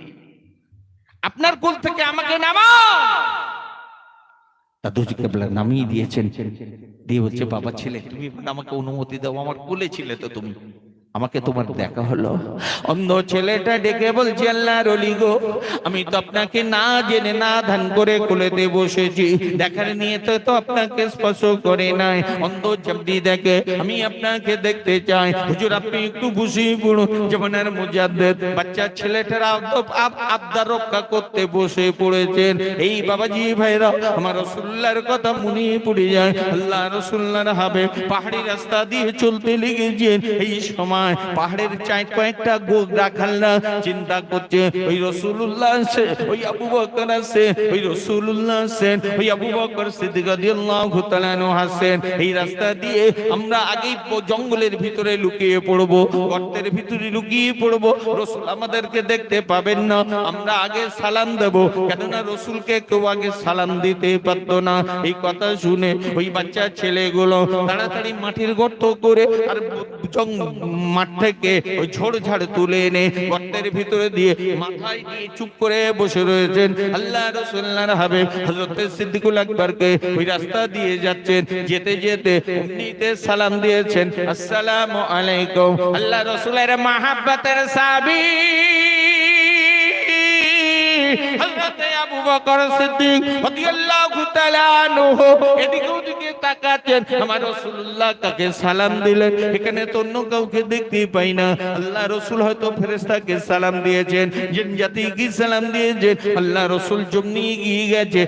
আপনার কোল থেকে আমাকে নামাও। দাদুজি কেবলা নামিয়ে দিয়েছেন, দিয়ে বলছে বাবা ছেলে তুমি আমাকে অনুমতি দাও, আমার কোলে ছিলে তো তুমি, আমাকে তোমার দেখা হলো। অন্ধ ছেলেটা ডেকে বলছে আল্লাহর ওলি গো, আমি তো আপনাকে না জেনে না ধান করে কোলেতে বসেছি, দেখার নিয়ে তো আপনাকে স্পর্শ করে নাই। অন্ধ চাবদি দেখে আমি আপনাকে দেখতে চাই, হুজুর আপনি একটু বসে পড়ুন। জামানার মুজাদ্দেদ বাচ্চা ছেলেটার আবদার রক্ষা করতে বসে পড়েছেন। এই বাবাজি ভাইরা আমার রাসূলুল্লাহর কথা মনে পড়ে যায়। আল্লাহ রাসূলুল্লাহর হাবিব পাহাড়ি রাস্তা দিয়ে চলতে লেগেছেন। এই সময় পাহাড়ের চাই কয়েকটা গোল রাখাল না চিন্তা করছে ওই রাসূলুল্লাহ আছে, ওই আবু বকর আছে, ওই রাসূলুল্লাহ আছেন, ওই আবু বকর সিদ্দিক রাদিয়াল্লাহু তাআলা আনহু আছেন। এই রাস্তা দিয়ে আমরা আগেই জঙ্গলের ভিতরে লুকিয়ে পড়ব, গর্তের ভিতরে লুকিয়ে পড়ব, রাসূল আমাদেরকে দেখতে পাবেন না। আমরা আগে সালাম দেব, কেননা রাসূলকে কেউ আগে সালাম দিতে পারত না। এই কথা শুনে ওই বাচ্চা ছেলেগুলো তাড়াতাড়ি মাটির গর্ত করে আর মাঠ থেকে ওই ঝোড় ঝাড় তুলে এনে গর্তের ভিতরে দিয়ে মাথায় দিয়ে চুপ করে বসে রয়েছেন। আল্লাহ রাসূলুল্লাহর হাবিব হযরত সিদ্দিকুল আকবরকে ওই রাস্তা দিয়ে যাচ্ছেন, যেতে যেতে এমনিতে সালাম দিয়েছেন আসসালামু আলাইকুম। আল্লাহ রাসূলের মহব্বতের সাহাবী হযরত আবু বকর সিদ্দিক রাদিয়াল্লাহু তাআলা আনহু এদিকে ওদিকে তাকাচ্ছেন, আমার রাসূলুল্লাহ কাকে সালাম দিলেন, এখানে তো অন্য কাউকে দেখতে পাই না। আল্লাহ রাসূল হয়তো ফেরেশতাকে সালাম দিয়েছেন, জিন জাতিকে সালাম দিয়েছেন। আল্লাহ রাসূল যেমনি এগিয়ে গেছে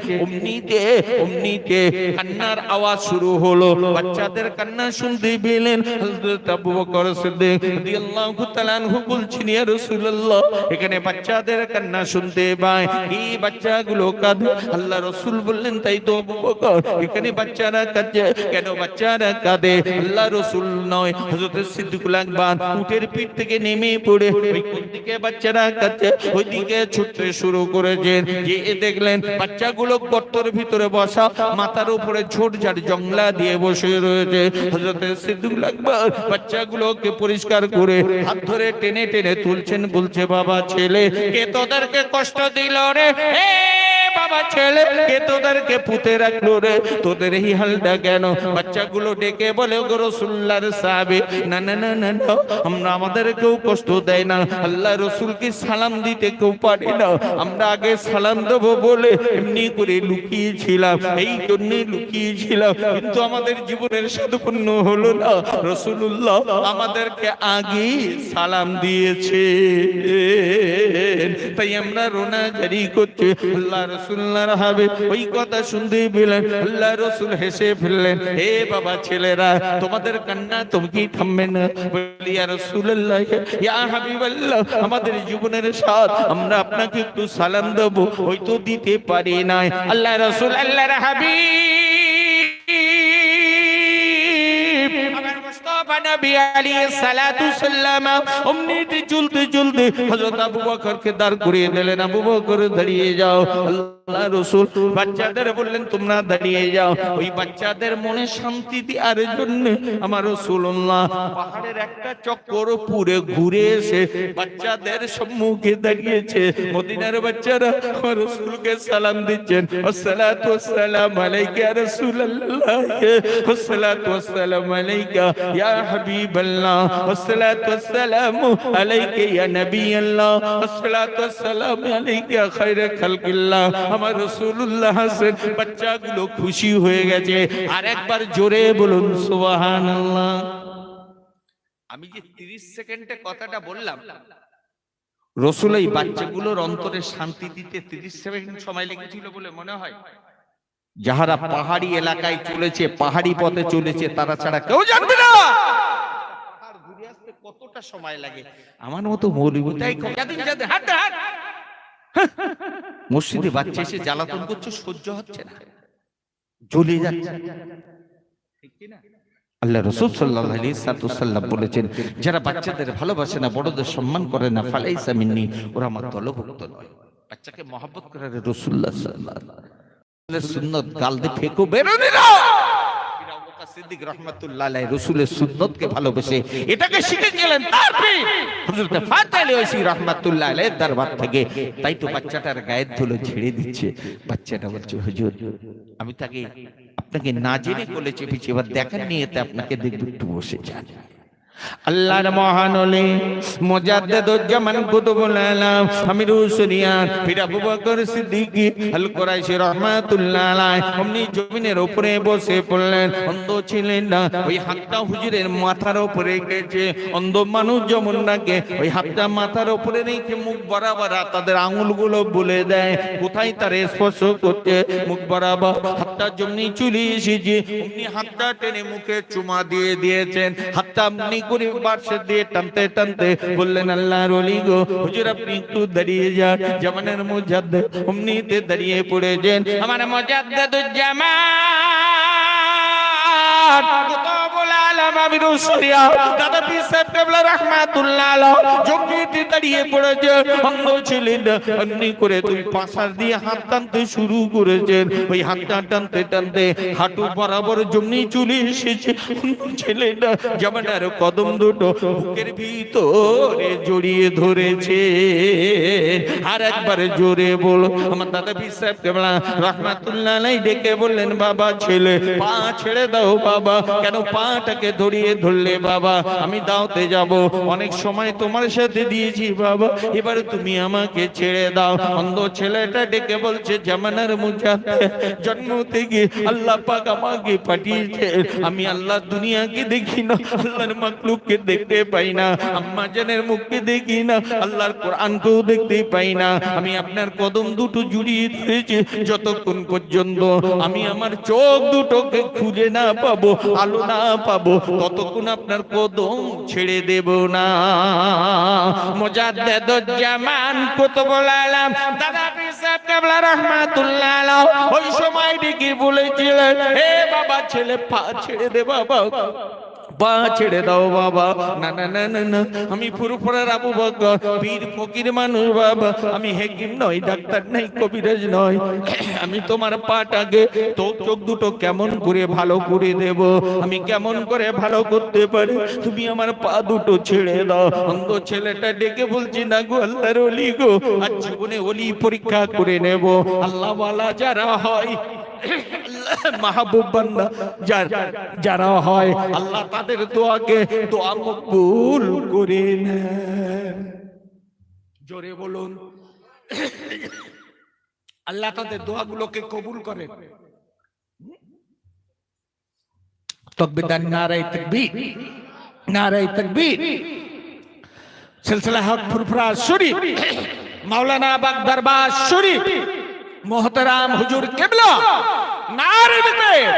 অমনিতে কান্নার আওয়াজ শুরু হলো। বাচ্চাদের কান্না শুনতে পেলেন। হযরত আবু বকর সিদ্দিক রাদিয়াল্লাহু তাআলা আনহু বলছেন ইয়া রাসূলুল্লাহ, এখানে বাচ্চাদের কান্না শুনতে পাই, এই বাচ্চাগুলো কাঁদে। আল্লাহ রাসূল বললেন তাই তো আবু বকর, এখানে বাচ্চারা কাঁদে কেন, বাচ্চারা কাঁদে আল্লাহ রাসূল নয় হযরত সিদ্দিকুল আকবর উটের পিঠ থেকে নেমে পড়ে ওই কোন দিকে বাচ্চারা কাঁদে ওই দিকে ছুটতে শুরু করেছেন। যে দেখলেন বাচ্চাগুলো গর্তের ভিতরে বসা, মাথার উপরে ঝোড় ঝাড় জংলা দিয়ে বসে রয়েছে। হযরত সিদ্দিকুল আকবর বাচ্চাগুলোকে পরিষ্কার করে হাত ধরে টেনে টেনে তুলছেন, বলছে বাবা ছেলে কে তোদেরকে কষ্ট দিল রে, এ বাবা ছেলে কে তোদেরকে পুঁতে রাখলো রে, তোদের এই হালটা কেন? বাচ্চাগুলো ডেকে বলে গো রাসূলুল্লাহর সাহাবী, না না না না না, আমরা আমাদের কেউ কষ্ট দেয় না, আল্লাহ রাসূলকে সালাম দিতে কেউ পারে না, আমরা আগে সালাম দেব বলে এমনি করে লুকিয়েছিলাম, এই জন্য লুকিয়েছিলাম, কিন্তু আমাদের জীবনের সাধপূর্ণ হলো না। রাসূলুল্লাহ আমাদেরকে আগে সালাম দিয়েছে, তাই আমরা রোনা জারি করছি। আল্লাহ রাসূলুল্লাহর হাবিব ওই কথা শুনতে পেলেন। আল্লাহ রাসূল হেসে ফেললেন, হে বাবা ছেলেরা তোমাদের কান্না তুমি কি থামবে না? বলি ইয়া রাসূলুল্লাহ ইয়া হাবিবাল্লাহ, আমাদের জীবনের স্বাদ, আমরা আপনাকে একটু সালাম দেব, ওই তো দিতে পারি নাই। আল্লাহ রাসূল আল্লাহর হাবিব নবী আলাইহিস সালাতু সাল্লাম অমনি চলতে চলতে হযরত আবু বকরকে দাঁড় করিয়ে দিলেন। আবু বকর দাঁড়িয়ে যাও। আল্লাহ রাসূল বাচ্চাদের বললেন তোমরা দাঁড়িয়ে যাও। ওই বাচ্চাদের মনে শান্তি দেওয়ার জন্য আমার রাসূলুল্লাহ পাহাড়ের একটা চক্কর পুরে ঘুরে এসে বাচ্চাদের সম্মুখে দাঁড়িয়েছে। মদিনার বাচ্চারা আমার রাসূলকে সালাম দিচ্ছেন, আসসালাতু ওয়াসসালামু আলাইকা ইয়া রাসূলুল্লাহ, আসসালাতু ওয়াসসালামু আলাইকা ইয়া হাবিবাল্লাহ, আসসালাতু ওয়াসসালামু আলাইকা ইয়া নবিয়াল্লাহ, আসসালাতু ওয়াসসালামু আলাইকা ইয়া খায়রা খালকিল্লাহ। আমার রাসূলুল্লাহ হাসেন, বাচ্চাগুলো খুশি হয়ে গেছে। আর একবার জোরে বলুন সুবহানাল্লাহ। আমি যে 30 সেকেন্ডে কথাটা বললাম, রাসূল এই বাচ্চাগুলোর অন্তরে শান্তি দিতে 30 সেকেন্ড সময় লেগেছিল বলে মনে হয়? যাহারা পাহাড়ি এলাকায় চলেছে, পাহাড়ি পথে চলেছে, তারা ছাড়া কেউ জানবে না পাহাড় ঘুরে আসতে কতটা সময় লাগে। আমার মতো মৌলবি তাই মসজিদে বাচ্চা এসে জ্বালাতন করছে, সহ্য হচ্ছে না, জ্বলে যাচ্ছে, ঠিক কি না? আল্লাহ রাসূল সাল্লাল্লাহু আলাইহি ওয়াসাল্লাম বলেছেন, যারা বাচ্চাদের ভালোবাসে না, বড়দের সম্মান করে না, ফালাইসা মিন্নি, ওরা আমার দলভুক্ত নয়। বাচ্চাকে মহব্বত করে রাসূলুল্লাহ সাল্লাল্লাহু আলাইহি ওয়াসাল্লামের সুন্নাত গাল দিয়ে ফেকো বেরোনি না। আবু বকর সিদ্দিক রাহমাতুল্লাহ আলাইহি রাসূলের সুন্নাতকে ভালোবেসে এটাকে শিখেছিলেন তার পীর হযরত ফাতেহ আলী ওয়াইসি রাহমাতুল্লাহ আলাইহি দরবার থেকে। তাই তো বাচ্চাটার গায়ের ধুলো ছেড়ে দিচ্ছে। বাচ্চাটা বলছে, হুজুর আমি তাকে আপনাকে না জেনে কোলে চেপেছি, এবার দেখেন নিয়ে আপনাকে দেখব, একটু বসে যান। আল্লাহর মহান ওলি মুজাদ্দিদুজ্জামান কুতুবুল আলাম আমিরুস শরিয়াত পীর আবু বকর সিদ্দিক আল কুরাইশি রাহমাতুল্লাহ আলাইহি অমনি জমিনের উপরে বসে পড়লেন। অন্ধ ছিলেন না, ওই হাতটা হুজুরের মাথার উপরে রেখেছে। অন্ধ মানুষ যেমন রাখে, ওই হাতটা মাথার উপরে রেখে মুখ বরাবর তাদের আঙুলগুলো বলে দেয় কোথায় তার স্পর্শ করতে। মুখ বরাবর হাতটা যেমনি চলে এসেছে, অমনি হাতটা টেনে মুখে চুমা দিয়ে দিয়েছেন। হাতটা এমনি করে বারশে দিয়ে টানতে টানতে বললেন, আল্লাহর ওলি গো, হুজুর আপনি একটু দাঁড়িয়ে যান। জামানের মুজাদ্দিদ অমনিতে দাঁড়িয়ে পড়েছেন। আমার মুজাদ্দিদুজ্জামান কুতুবুল আলাম আমিরুস শরিয়াত দাদা পীর সাহেব কেবলা রাহমাতুল্লাহ আলাইহি জমিতে দাঁড়িয়ে পড়েছে। অন্ধ ছিলেন, এমনি করে দুই পাশার দিয়ে হাত টানতে শুরু করেছেন। ওই হাতটা টানতে টানতে হাঁটু বরাবর জমি চলে এসেছে। ছিলেন না, জামানার কদম দুটো বুকের ভিতরে জড়িয়ে ধরেছে। আর একবার জোরে বলো। আমার দাদা পীর সাহেব কেবলা রাহমাতুল্লাহ আলাইহি ডেকে বললেন, বাবা ছেলে পা ছেড়ে দাও বাবা। কেন পাটাকে ধরিয়ে ধরলে বাবা? আমি দাওতে যাব, অনেক সময় তোমার সাথে দিয়েছি বাবা, এবার তুমি আমাকে ছেড়ে দাও। অন্ধ ছেলেটা ডেকে বলছে, জামানার মুজাদ্দিদ জন্ম থেকে আল্লাহ পাক আমাকে পাঠিয়েছে। আমি আল্লাহ দুনিয়াকে দেখি না, আল্লাহর মাখলুককে দেখতে পাই না, আম্মা জানের মুখকে দেখি না, আল্লাহর কোরআনকেও দেখতে পাই না। আমি আপনার কদম দুটো জুড়িয়ে ধরেছি, যতক্ষণ পর্যন্ত আমি আমার চোখ দুটোকে খুঁজে না পাবো, আলো না পাবো, ততক্ষণ আপনার কদম ছেড়ে দেব না। মুজাদ্দিদুজ্জামান কুতুবুল আলাম দাদা পীর সাহেব কেবলা রাহমাতুল্লাহ আলাইহি ওই সময় ডেকে বলেছিলেন, হে বাবা ছেলে পা ছেড়ে দে বাবা, পা ছেড়ে দাও বাবা। না না না না না, আমি ফুরফুরার আবু বকর, পীর ফকির মানুষ বাবা, আমি হেকিম নই, ডাক্তার নাই, কবিরাজ নই। আমি তোমার পাটাকে তো চোখ দুটো কেমন করে ভালো করে দেব, আমি কেমন করে ভালো করতে পারি, তুমি আমার পা দুটো ছেড়ে দাও। অন্ধ ছেলেটা ডেকে বলছি, না গো আল্লাহর ওলি গো, আজ জীবনে ওলি পরীক্ষা করে নেব। আল্লাহ ওয়ালা যারা হয়, মাহবুব বান্দা যারা হয়, আল্লাহ তাদের দোয়াকে দোয়া কবুল করে নেন। জোরে বলুন, আল্লাহ তাদের দোয়াগুলোকে কবুল করেন। তাকবীর, নারায়ে তাকবীর, নারায়ে তাকবীর। সিলসিলা হক ফুরফুরা শরীফ, মাওলানা বাগ দরবার শরীফ, মোহতারাম হুজুর কেবলা নারে তাকবীর।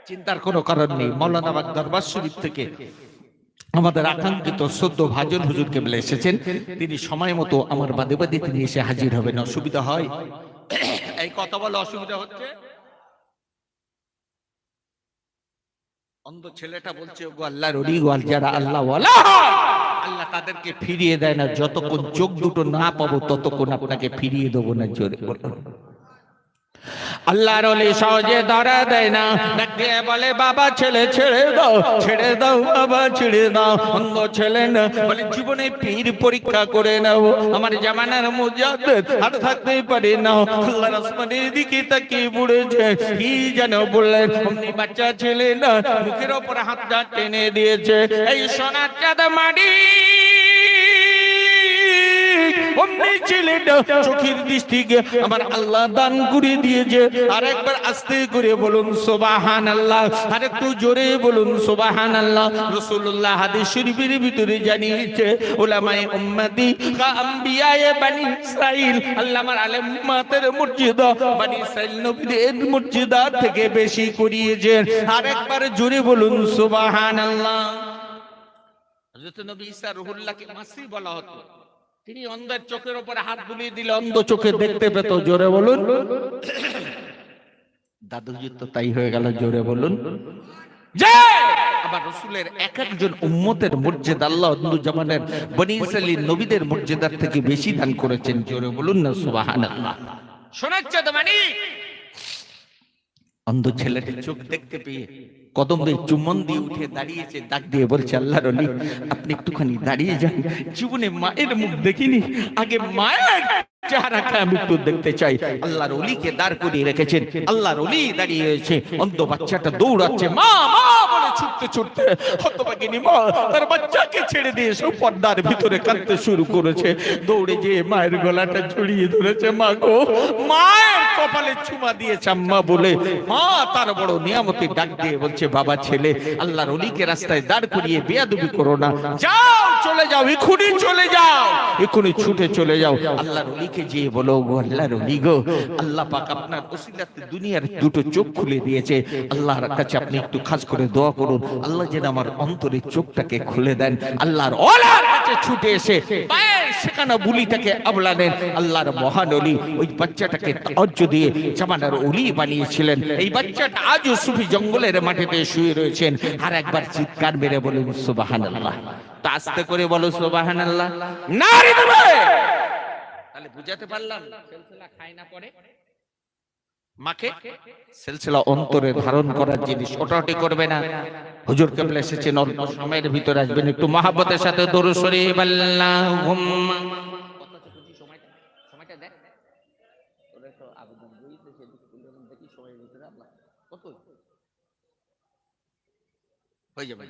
চিন্তার কোনো কারণ নেই, মাওলানা বাগ দরবার শরীফ থেকে আমাদের আকাঙ্ক্ষিত সদ্য ভাজন হুজুর কেবলা এসেছেন। তিনি সময় মতো আমার বাদে বাদে তিনি এসে হাজির হবেন। অসুবিধা হয় এই কথা বলে অসুবিধা হচ্ছে? অন্ধ ছেলেটা বলছে, গো আল্লাহর ওলি গো, যারা আল্লাহ ওয়ালা আল্লাহ তাদেরকে ফিরিয়ে দেয় না। যতক্ষণ চোখ দুটো না পাবো ততক্ষণ আপনাকে ফিরিয়ে দেবো না। জোরে বলুন। আল্লাহর ওলি সহজে ধরা দেয় না, ডাক দিয়ে বলে বাবা ছেলে ছেড়ে দাও, ছেড়ে দাও বাবা ছেড়ে দাও। অন্ধ ছেলে না বলে জীবনে পীর পরীক্ষা করে নাও, আমার জামানার মুজাদ্দিদ আর থাকতেই পারে না। আল্লাহর আসমানের দিকে তাকিয়ে পড়েছে, কি যেন বললেন, অমনি বাচ্চা ছেলে না মুখের ওপর হাতটা টেনে দিয়েছে। এই সোনার চাঁদ মাটি অমনি ছেলেটা চোখের দৃষ্টিকে আমার আল্লাহ দান করে দিয়েছে। আর একবার আস্তে করে বলুন সুবহানাল্লাহ, আর একটু জোরে বলুন সুবহানাল্লাহ। রাসূলুল্লাহ হাদিস শরীফের ভিতরে জানিয়েছে, উলামায়ে উম্মতি কা আম্বিয়ায়ে বানি ইসরাইল, আল্লাহ আমার আলেম উম্মতের মর্যাদা বানি ইসরাইল নবীদের মর্যাদা থেকে বেশি করিয়েছেন। আর একবার জোরে বলুন সুবহানাল্লাহ। হযরত নবী ঈসা রূহুল্লাহকে মাসিহ বলা হতো। তিনি অন্ধের চোখের উপরে হাত বুলিয়ে দিলে অন্ধ চোখে দেখতে পেত। জোরে বলুন। দাদুজি তো তাই হয়ে গেল। জোরে বলুন। আবার রাসূলের এক একজন উম্মতের মর্যাদা আল্লাহ অন্ধ জামানের বনি ইসরাইলের নবীদের মর্যাদার থেকে বেশি দান করেছেন। জোরে বলুন না সুবহানাল্লাহ। শোনাচ্ছে তো মানে অন্ধ ছেলেটির চোখ দেখতে পেয়ে কদম দিয়ে চুম্বন দিয়ে উঠে দাঁড়িয়েছে, ডাক দিয়ে বলছে আল্লাহর ওলি আপনি একটুখানি দাঁড়িয়ে যান, জীবনে মায়ের মুখ দেখিনি, আগে মায়ের চেহারাটা আমি একটু দেখতে চাই। আল্লাহর ওলিকে দাঁড় করিয়ে রেখেছেন, আল্লাহর ওলি দাঁড়িয়ে রয়েছে। অন্ধ বাচ্চাটা দৌড়াচ্ছে, মা মা বলে ছুটতে ছুটতে হতভাগিনী মা তার বাচ্চাকে ছেড়ে দিয়ে সব পর্দার ভিতরে কাঁদতে শুরু করেছে। দৌড়ে যেয়ে মায়ের গলাটা জড়িয়ে ধরেছে। মা গো, মায়ের কপালে চুমা দিয়েছে আম্মা বলে। মা তার বড় নিয়ামতে ডাক দিয়ে বলছে বাবা ছেলে আল্লাহর ওলিকে রাস্তায় দাঁড় করিয়ে বেয়াদবি করো না, যাও চলে যাও, এক্ষুনি চলে যাও, এক্ষুনি ছুটে চলে যাও। আল্লাহর ওলিকে যে বলো গো আল্লাহর ওলি গো, আল্লাহ পাক আপনার ওসিলাতে দুনিয়ার দুটো চোখ খুলে দিয়েছে, আল্লাহর কাছে আপনি একটু খাস করে দোয়া করুন, আল্লাহ যেন আমার অন্তরের চোখটাকে খুলে দেন। আল্লাহর ওলার কাছে ছুটে এসে পায়ের সেখানে বুলিটাকে আবলালেন। আল্লাহর মহান ওলি ওই বাচ্চাটাকে তাওয়াজ্জু দিয়ে জামানার ওলি বানিয়েছিলেন। এই বাচ্চাটা আজও সুফি জঙ্গলের মাটিতে শুয়ে রয়েছেন। আর একবার চিৎকার মেরে বলুন সুবহানাল্লাহ। তা আস্তে করে বলো সুবহানাল্লাহ। নারী দেবে তাহলে বুঝাতে পারলাম সিলসিলা খায় না পড়ে মাকে, সিলসিলা অন্তরে ধারণ করার জিনিস, ওটাটি করবে না। হুজুর কেবলা এসেছেন, অল্প সময়ের ভিতরে আসবেন, একটু মহাব্বতের সাথে দরুদ শরীফ আল্লাহুম্মা। সময়টা দেখ তোরে তো আবেদন কইতে সে দেখি সময়ের ভিতরে আল্লাহ কত হয়ে যাবে।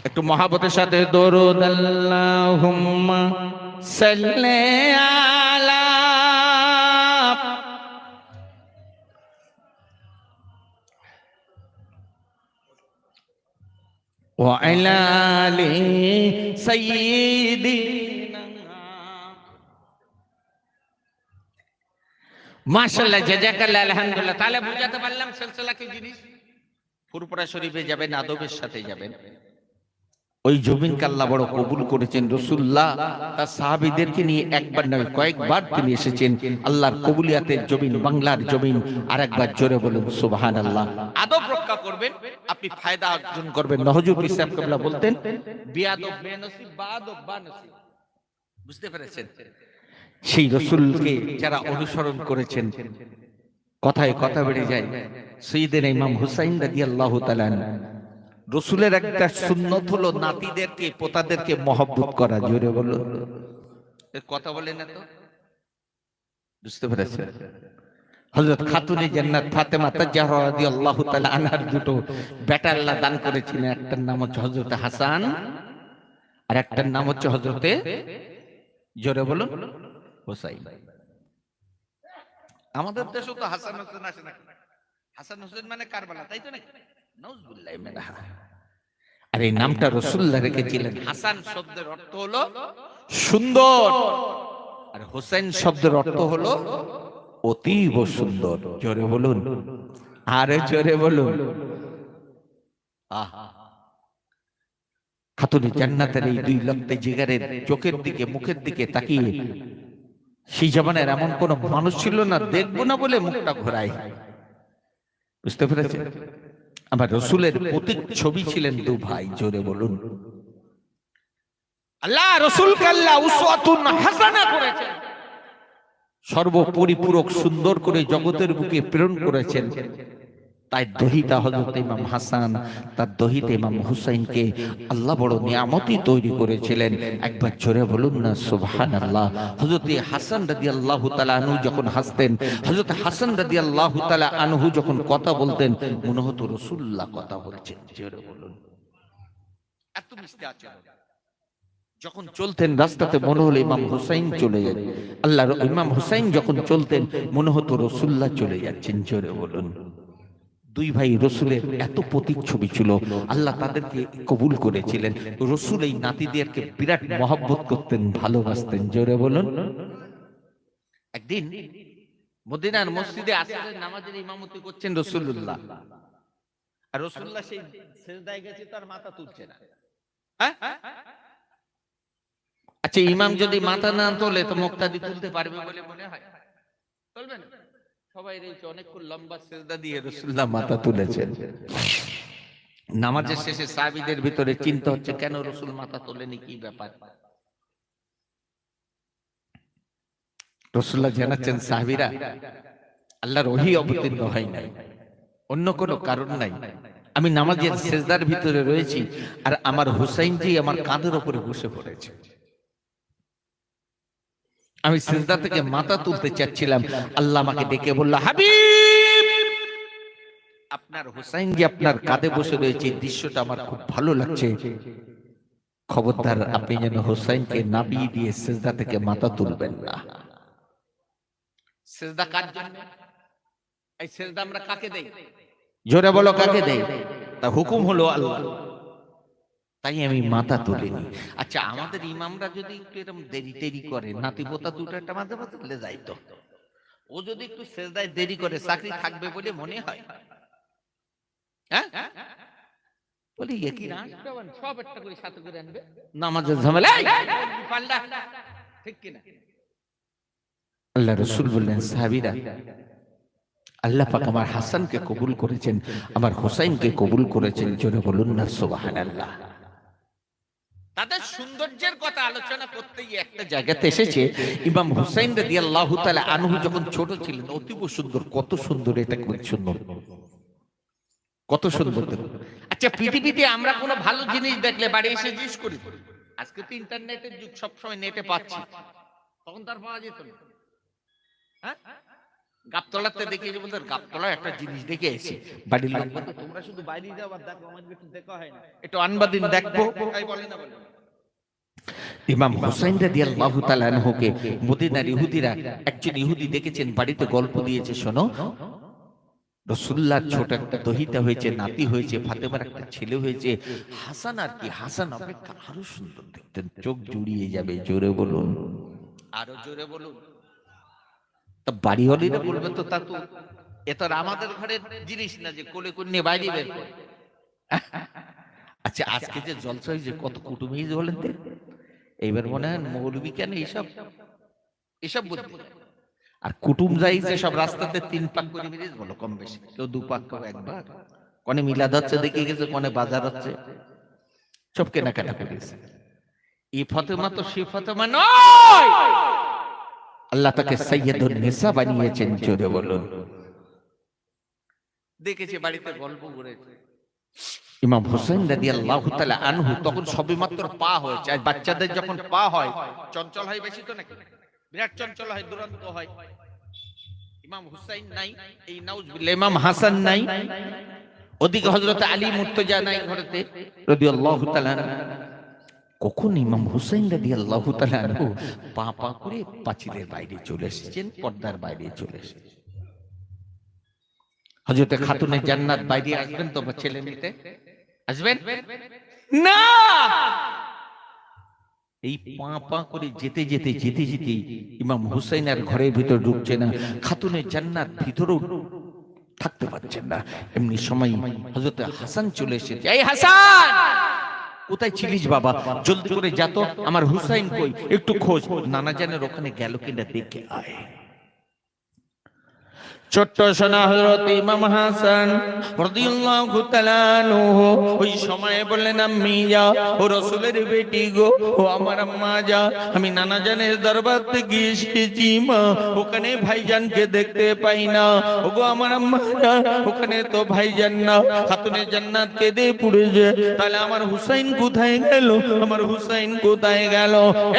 একটু মহাব্বতের সাথে দরুদ আল্লাহুম্মা সাল্লি আলা ওয়া আলা আলি সাইয়্যিদিনা। মাশাআল্লাহ, জাযাকাল্লাহ, আলহামদুলিল্লাহ। তাহলে বুঝাতে পারলাম সিলসিলা কি জিনিস। ফুরফুরা শরীফে যাবেন, আদবের সাথে যাবেন। ওই জমিনকে আল্লাহ বড় কবুল করেছেন। রাসূলুল্লাহ তার সাহাবীদেরকে নিয়ে একবার নয় কয়েকবার তিনি এসেছেন। আল্লাহর কবুলিয়াতের জমিন, বাংলার জমিন। আর একবার জোরে বলুন সুবহানাল্লাহ। আদব রক্ষা করবেন, আপনি ফায়দা অর্জন করবেন। নহজুর ইসলাম কেবলা বলতেন বিয়াদব বেনসিব বাদব বানসিব। বুঝতে পেরেছেন? সেই রাসূলকে যারা অনুসরণ করেছেন, কথায় কথা বেড়ে যায়। সাইয়েদনা ইমাম হুসাইন রাদিয়াল্লাহু তাআলা রাসূলের একটা সুন্নত হলো নাতিদেরকে পোতাদেরকে মহব্বত করা। জোরে বলো, এর কথা বলেন না তো। বুঝতে পেরেছেন? হযরত খাতুনে জান্নাত ফাতেমা তাজজাহরা রাদিয়াল্লাহু তাআলা আনহার দুটো বেটা আল্লাহ দান করেছিলেন। একটার নাম হচ্ছে হযরত হাসান আর একটার নাম হচ্ছে হযরতে, জোরে বলুন, হুসাইন। আমাদের দেশে তো হাসান হোসেন আছে না? হাসান হোসেন মানে কারবালা, তাই তো নাকি? নাউজুবিল্লাহি মিনহা। আর এই নামটা রাসূলুল্লাহ রেখেছিলেন। হাসান শব্দের অর্থ হলো সুন্দর, আর হোসেন শব্দের অর্থ হলো অতীব সুন্দর। জোরে বলুন, আরে জোরে বলুন। খাতুনে জান্নাতের এই দুই লক্তে জিগারের চোখের দিকে মুখের দিকে তাকিয়ে সেই জামানের এমন কোন মানুষ ছিল না দেখবো না বলে মুখটা ঘোরায়। বুঝতে পেরেছেন? আমার রসুলের প্রতীক ছবি ছিলেন দু ভাই, জোরে বলুন। আল্লাহ রসুলকে আল্লাহ উসওয়াতুন হাসানা করেছেন, সর্বপরিপূরক সুন্দর করে জগতের বুকে প্রেরণ করেছেন। তাই দহিতা হযরত ইমাম হাসান, তার দহিতে ইমাম হুসাইনকে আল্লাহ বড় নিয়ামতই তৈরি করেছিলেন। একবার জোরে বলুন না সুবহানাল্লাহ। হযরত হাসান রাদিয়াল্লাহু তাআলা আনহু যখন হাসতেন, হযরত হাসান রাদিয়াল্লাহু তাআলা আনহু যখন কথা বলতেন, মনে হতো রাসূলুল্লাহ কথা বলছেন। জোরে বলুন। এত মিষ্টি আচরণ। যখন চলতেন রাস্তাতে মনে হলো ইমাম হুসাইন চলে যান। আল্লাহর ইমাম হুসাইন যখন চলতেন মনে হতো রাসূলুল্লাহ চলে যাচ্ছেন। জোরে বলুন। দুই ভাই রসুলের এত প্রতীক ছবি ছিল, আল্লাহ তাদেরকে কবুল করেছিলেন। রসুল এই নাতিদেরকে বিরাট মহব্বত করতেন, ভালোবাসতেন। জোরে বলুন। একদিন মদিনার মসজিদে আসরের নামাজের ইমামতি করছেন রাসূলুল্লাহ, আর রাসূলুল্লাহ সেই সিজদায় গেছে, তার মাথা তুলছে না। হ্যাঁ, আচ্ছা, ইমাম যদি মাথা না তোলে তো মুক্তাদি তুলতে পারবে বলে মনে হয়? তুলবে না। সবাই রয়েছে, অনেকক্ষণ লম্বা সিজদা দিয়ে রাসূলুল্লাহ মাথা তুলেছেন। নামাজের শেষে সাহাবীদের ভিতরে চিন্তা হচ্ছে, কেন রাসূল মাথা তোলেনি, কি ব্যাপার? রাসূলুল্লাহ জানাচ্ছেন, সাহাবীরা, আল্লাহর ওহী অবতীর্ণ হয় নাই, অন্য কোনো কারণ নাই। আমি নামাজের সিজদার ভিতরে রয়েছি, আর আমার হুসাইন জি আমার কাঁধের উপরে বসে পড়েছে। আমি সিজদা থেকে মাথা তুলতে চাচ্ছিলাম, আল্লাহ আমাকে ডেকে বলল, হাবিব, আপনার হুসাইন জি আপনার কাঁধে বসে রয়েছে, এই দৃশ্যটা আমার খুব ভালো লাগছে। খবরদার, আপনি যেন হুসাইনকে নাবিয়ে দিয়ে সিজদা থেকে মাথা তুলবেন না। সিজদা কার জন্য? এই সিজদা আমরা কাকে দেই? জোরে বলো, কাকে দেই? তা হুকুম হলো আল্লাহ, তাই আমি মাথা তুলিনি। আচ্ছা, আমাদের ইমামরা যদি একটু এরকম দেরি করে, নাতি পোতা দুটো একটা মাথা তুলে যায়, তো ও যদি একটু সিজদায় দেরি করে, চাকরি থাকবে বলে মনে হয়? হ্যাঁ, বলি একই রাষ্ট্রবান সব একটা করে সাথে করে আনবে, নামাজের ঝামেলা পাল্লা, ঠিক কিনা? আল্লাহ রাসূল বললেন, সাহাবীরা, আল্লাহ পাক আমার হাসানকে কবুল করেছেন, আমার হুসাইনকে কবুল করেছেন। জোরে বলুন না সুবহানাল্লাহ। তাদের সৌন্দর্যের কথা আলোচনা করতে গিয়ে একটা জায়গাতে এসেছে, ইমাম হুসাইন রাদিয়াল্লাহু তাআলা আনহু যখন ছোট ছিলেন, অতীব সুন্দর। কত সুন্দর, এটা খুব সুন্দর, কত সুন্দর। আচ্ছা, পৃথিবীতে আমরা কোনো ভালো জিনিস দেখলে বাড়ি এসে জিজ্ঞেস করি। আজকে তো ইন্টারনেটের যুগ, সবসময় নেটে পাচ্ছি, তখন তার পাওয়া যেত না। হ্যাঁ, গাবতলাতে দেখে বলতে, গাবতলায় একটা জিনিস দেখে এসেছি। বাড়ির লোক বলতে, তোমরা শুধু বাইরে যাও আর দেখো, আমাদের একটু দেখা হয় না, একটু আনবাদিন দেখবো, তাই বলে না বলে। ইমাম হুসাইন রাদিয়াল্লাহু তাআলা আনহুকে মদিনার ইহুদিরা, একজন ইহুদি দেখেছেন, বাড়িতে গল্প দিয়েছে, শোনো, রাসূলুল্লাহর ছোট একটা দহিতা হয়েছে, নাতি হয়েছে, ফাতেমার একটা ছেলে হয়েছে, হাসান আর কি, হাসান অপেক্ষা আরো সুন্দর দেখতেন, চোখ জুড়িয়ে যাবে। জোরে বলুন, আরো জোরে বলুন। তা বাড়ি হলিরা বলবে তো, তা তো এ তো আমাদের ঘরের জিনিস না যে কোলে করে নিয়ে বাইরে বের করে। আচ্ছা, আজকে যে জলসা হয়েছে, কত কুটুম হয়েছে বলেন তো। এইবার মনে হয় মৌলবী কেন এইসব এসব বলতে, আর কুটুম যাইছে সব রাস্তাতে 3 পাক করে বেরিয়েছে, বলো কম বেশি, কেউ 2 পাক, কেউ 1 পাক, কোনে মিলাদ হচ্ছে দেখে গেছে, কোনে বাজার হচ্ছে, সব কেনাকাটা করেছে। এই ফাতেমা তো সেই ফাতেমা নয়, আল্লাহ তাকে সাইয়্যিদুন নিসা বানিয়েছেন। জোরে বলুন। দেখেছে বাড়িতে গল্প করেছে, ইমাম হুসাইন রাদিয়াল্লাহু তাআলা আনহু তখন সবেমাত্র পা হয়েছে। আর বাচ্চাদের যখন পা হয়, চঞ্চল হয় বেশি তো নাকি, বিরাট চঞ্চল হয়, দুরন্ত হয়। ইমাম হুসাইন নাই, এই নাউজুবিল্লাহ, ইমাম হাসান নাই, ওদিকে হযরত আলী মুর্তজা নাই ঘরেতে রাদিয়াল্লাহু তাআলা। কখন ইমাম হুসাইন রাদিয়াল্লাহু তাআলা আনহু পা পা করে পাঁচিলের বাইরে চলে এসেছেন, পর্দার বাইরে চলে এসেছেন। হযরত খাতুনে জান্নাত বাইরে আসবেন তো ছেলে নিতে, আসবেন না, এই পা পা করে যেতে যেতে যেতে যেতে ইমাম হুসাইন আর ঘরের ভিতর ঢুকছে না, খাতুনে জান্নাত ভিতরেও থাকতে পারছেন না। এমনি সময় হযরত হাসান চলে এসেছে। এই হাসান, কোথায় ছিলিস বাবা, জলদি করে যা তো, আমার হুসাইন কই, একটু খোঁজ। নানা জানের ওখানে গেল কিনা দেখে আয়। ছোট্ট সোনা হযরত ইমাম হাসান রাদিয়াল্লাহু তাআলা আনহু ওই সময়ে বললেন, আম্মি যা, ও রাসূলের বেটি গো, ও আমার আম্মা যা, আমি নানা জানের দরবার থেকে এসেছি মা, ওখানে ভাইজানকে দেখতে পাই না। ও গো আমার আম্মা যা, ওখানে তো ভাইজান না, খাতুনে জান্নাত কেঁদে পড়েছে, তাহলে আমার হুসাইন কোথায় গেল, আমার হুসাইন কোথায় গেল?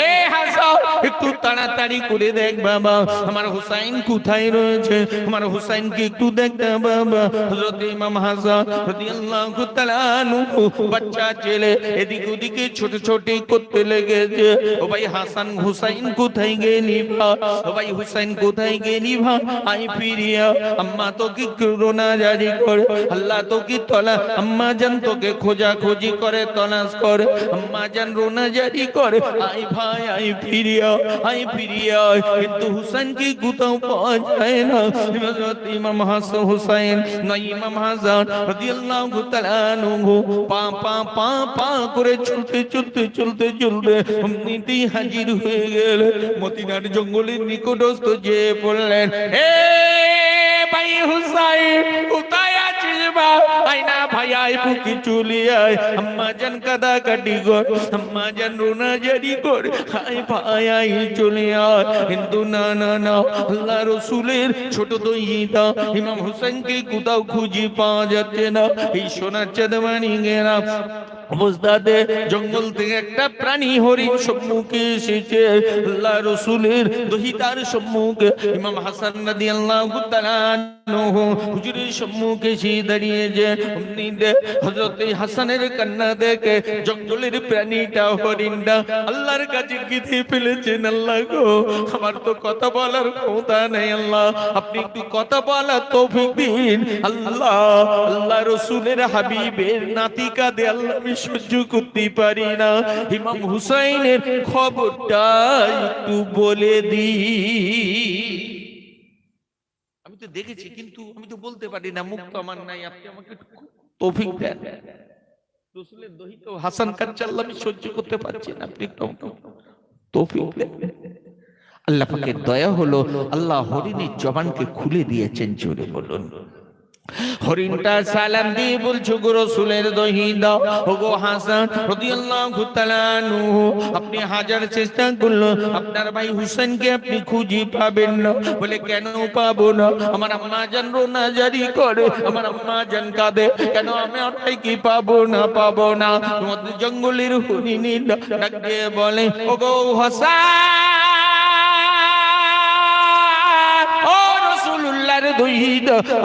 এ হাসান, একটু তাড়াতাড়ি করে দেখ বাবা, আমার হুসাইন কোথায় রয়েছে, আমার হুসাইনকে একটু দেখতে বাবা। হযরত ইমাম হাসান রাদিয়াল্লাহু তাআলা আনহু বাচ্চা ছেলে এদিক ওদিকে ছোট ছোট করতে লেগেছে। ও ভাই হাসান হুসাইন কোথায় গেলি ভাই, ও ভাই হুসাইন কোথায় গেলি ভাই, আই ফিরিয়া, আম্মা তোকে রোনা জারি করে, আল্লাহ তোকে তলা, আম্মা জান তোকে খোঁজা খুঁজি করে, তলাশ করে, আম্মা জান রোনা জারি করে, আই ভাই আই ফিরিয়া, আই ফিরিয়া। কিন্তু হুসাইনকে কোথাও পাওয়া যায় না। ইমাম হাসান হুসাইন না ইমাম হাসান রাদিয়াল্লাহু তাআলা আনহু পা পা পা পা করে চলতে চলতে চলতে চলতে এমনিতেই হাজির হয়ে গেল মদিনার জঙ্গলের নিকটস্থ, যে বললেন, এ ভাই হুসাইন কোথায় আছিস বা, আয়না ভাই আয় বুকে চলে আয়, আম্মা জান কাদা কাটি কর, আম্মা জান রোনা জারি কর, আয় ভাই আয় চলে আয়। কিন্তু না না না, আল্লাহ রসুলের ছোট দইটা ইমাম হুসাইনকে কোথাও খুঁজে পাওয়া যাচ্ছে না। এই সোনার চাঁদমানি গেরা অবস্থাতে জঙ্গল থেকে একটা প্রাণী হরিণ সম্মুখে এসেছে। আল্লাহ রসুলের দহিতার সম্মুখে ইমাম হাসান রাদিয়াল্লাহু তাআলা আনহু হুজুরের সম্মুখে এসে দাঁড়িয়েছে। অমনিতে হযরত হাসানের কান্না দেখে জঙ্গলের প্রাণীটা হরিণটা আল্লাহর কাছে গিয়ে ফেলেছেন, আল্লাহ গো আমার তো কথা বলার ক্ষমতা নেই, আল্লাহ আপনি একটু কথা বলার তৌফিক দিন আল্লাহ। আল্লাহ রসুলের হাবিবের নাতিকা দে আল্লাহ আমি সহ্য করতে পারি না, ইমাম হুসাইনের খবরটা একটু বলে দি। আমি তো দেখেছি কিন্তু আমি তো বলতে পারি না, মুখ তো আমার নাই, আপনি আমাকে তৌফিক দেন। রসুলের দহিত হাসান কাচ্চা আল্লাহ আমি সহ্য করতে পারছি না, আপনি একটু তৌফিক দেন। আল্লাহ পাকের দয়া হলো, আল্লাহ হরিণের জবানকে খুলে দিয়েছেন। জোরে বলুন। হরিণটা সালাম দিয়ে বলছো গো রাসূলের দহি দাও, ও গো হাসান রাদিয়াল্লাহু তাআলা আনহু আপনি হাজার চেষ্টা করলো আপনার ভাই হুসাইনকে আপনি খুঁজে পাবেন না। বলে কেন পাবো না? আমার আম্মা জান রোনা জারি করে, আমার আম্মা জান কাঁদে, কেন আমি আর ভাইকে পাবো না, পাবো না। তোমাদের জঙ্গলের হরিণ ডাক দিয়ে বলে, ও গো হাসান,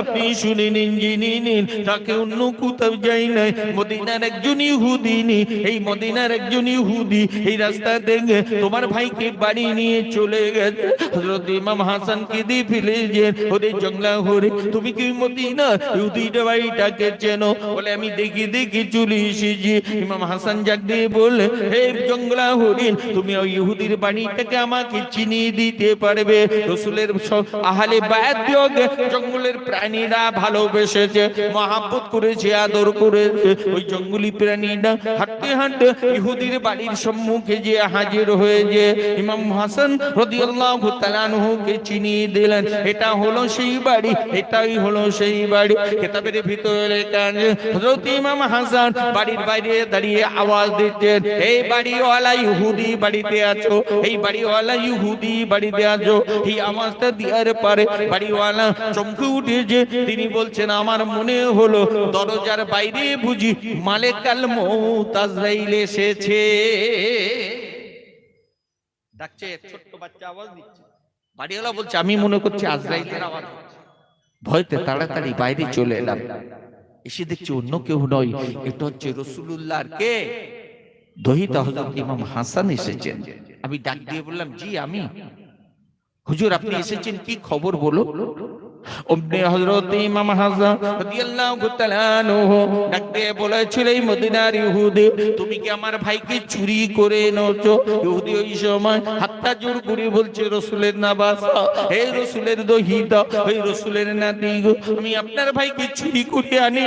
আপনি শুনে নিন, জেনে নিন, তাকে অন্য কোথাও যাই নাই, মদিনার একজন ইহুদিনী, এই মদিনার একজন ইহুদি এই রাস্তা দেখে তোমার ভাইকে বাড়ি নিয়ে চলে গেছে। হযরত ইমাম হাসানকে দিয়ে ফেলেছেন, ওদের জংলা হরে তুমি কি মদিনা ইহুদিটা বাড়িটাকে চেনো? বলে আমি দেখি দেখি চলে এসেছি। ইমাম হাসান জাগ দিয়ে বলে, হে জংলা হরিণ, তুমি ওই ইহুদির বাড়িটাকে আমাকে চিনিয়ে দিতে পারবে? রসুলের আহলে বায়াত জঙ্গলের প্রাণীরা ভালোবেসেছে, মহাব্বত করেছে, আদর করেছে। ওই জঙ্গলি প্রাণীরা হাঁটতে হাঁটতে ইহুদির বাড়ির সম্মুখে যে হাজির হয়েছে, ইমাম হাসান রাদিয়াল্লাহু তাআলা আনহুকে চিনিয়ে দিলেন, এটা হলো সেই বাড়ি, এটাই হলো সেই বাড়ি। কিতাবের ভিতরে লেখা আছে হযরত ইমাম হাসান বাড়ির বাইরে দাঁড়িয়ে আওয়াজ দিচ্ছেন, এই বাড়িওয়ালা ইহুদি বাড়িতে আছো, এই বাড়িওয়ালা ইহুদি বাড়িতে আছো। এই আওয়াজটা দেওয়ার পরে বাড়িওয়ালা চমকে উঠেছে। তিনি বলছেন, আমার মনে হলো দরজার বাইরে বুঝি মালেকাল মউত আজরাইল এসেছে। ডাকছে, ছোট্ট বাচ্চা আওয়াজ দিচ্ছে। বাড়িওয়ালা বলছে, আমি মনে করছি আজরাইলের আওয়াজ। ভয়তে তাড়াতাড়ি বাইরে চলে এলাম, এসে দেখছি অন্য কেউ নয়, এটা হচ্ছে রাসূলুল্লাহর কে দহিতা হযরত ইমাম হাসান এসেছেন। আমি ডাক দিয়ে বললাম, জি আমি। হুজুর আপনি এসেছেন, কি খবর বলো? অমনি হযরত ইমাম হাসান রাদিয়াল্লাহু তাআলা আনহু ডাক দিয়ে বলেছিল, এই মদিনার ইহুদি, তুমি কি আমার ভাইকে চুরি করে এনেছো? ইহুদি ওই সময় হাতটা জোর করে বলছে, রাসূলের নাবাসা, হে রাসূলের দহিতা, ওই রাসূলের নাতি গো, আমি আপনার ভাইকে চুরি করে আনি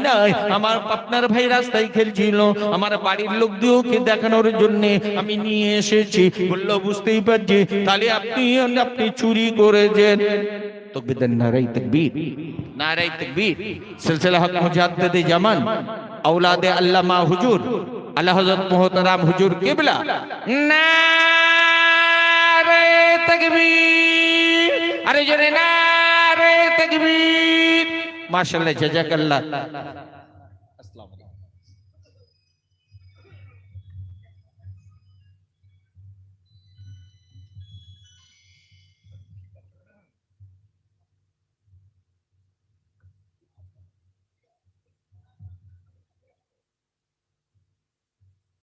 নাই। আমার আপনার ভাই রাস্তায় খেলছিল, আমার বাড়ির লোক দিয়ে ওকে দেখানোর জন্য আমি নিয়ে এসেছি। বলল, বুঝতেই পারছি, তাহলে আপনি চুরি করেছেন। তকবীর দেন, নারায়ে তাকবীর, নারায়ে তাকবীর। সিলসিলা হক মুজাদ্দিদে জামান আওলাদে আল্লামা হুজুর আলা হযরত মুহতারাম হুজুর কিবলা, নারায়ে তাকবীর, আরে জোরে নারায়ে তাকবীর। মাশাআল্লাহ, জাযাকাল্লাহ।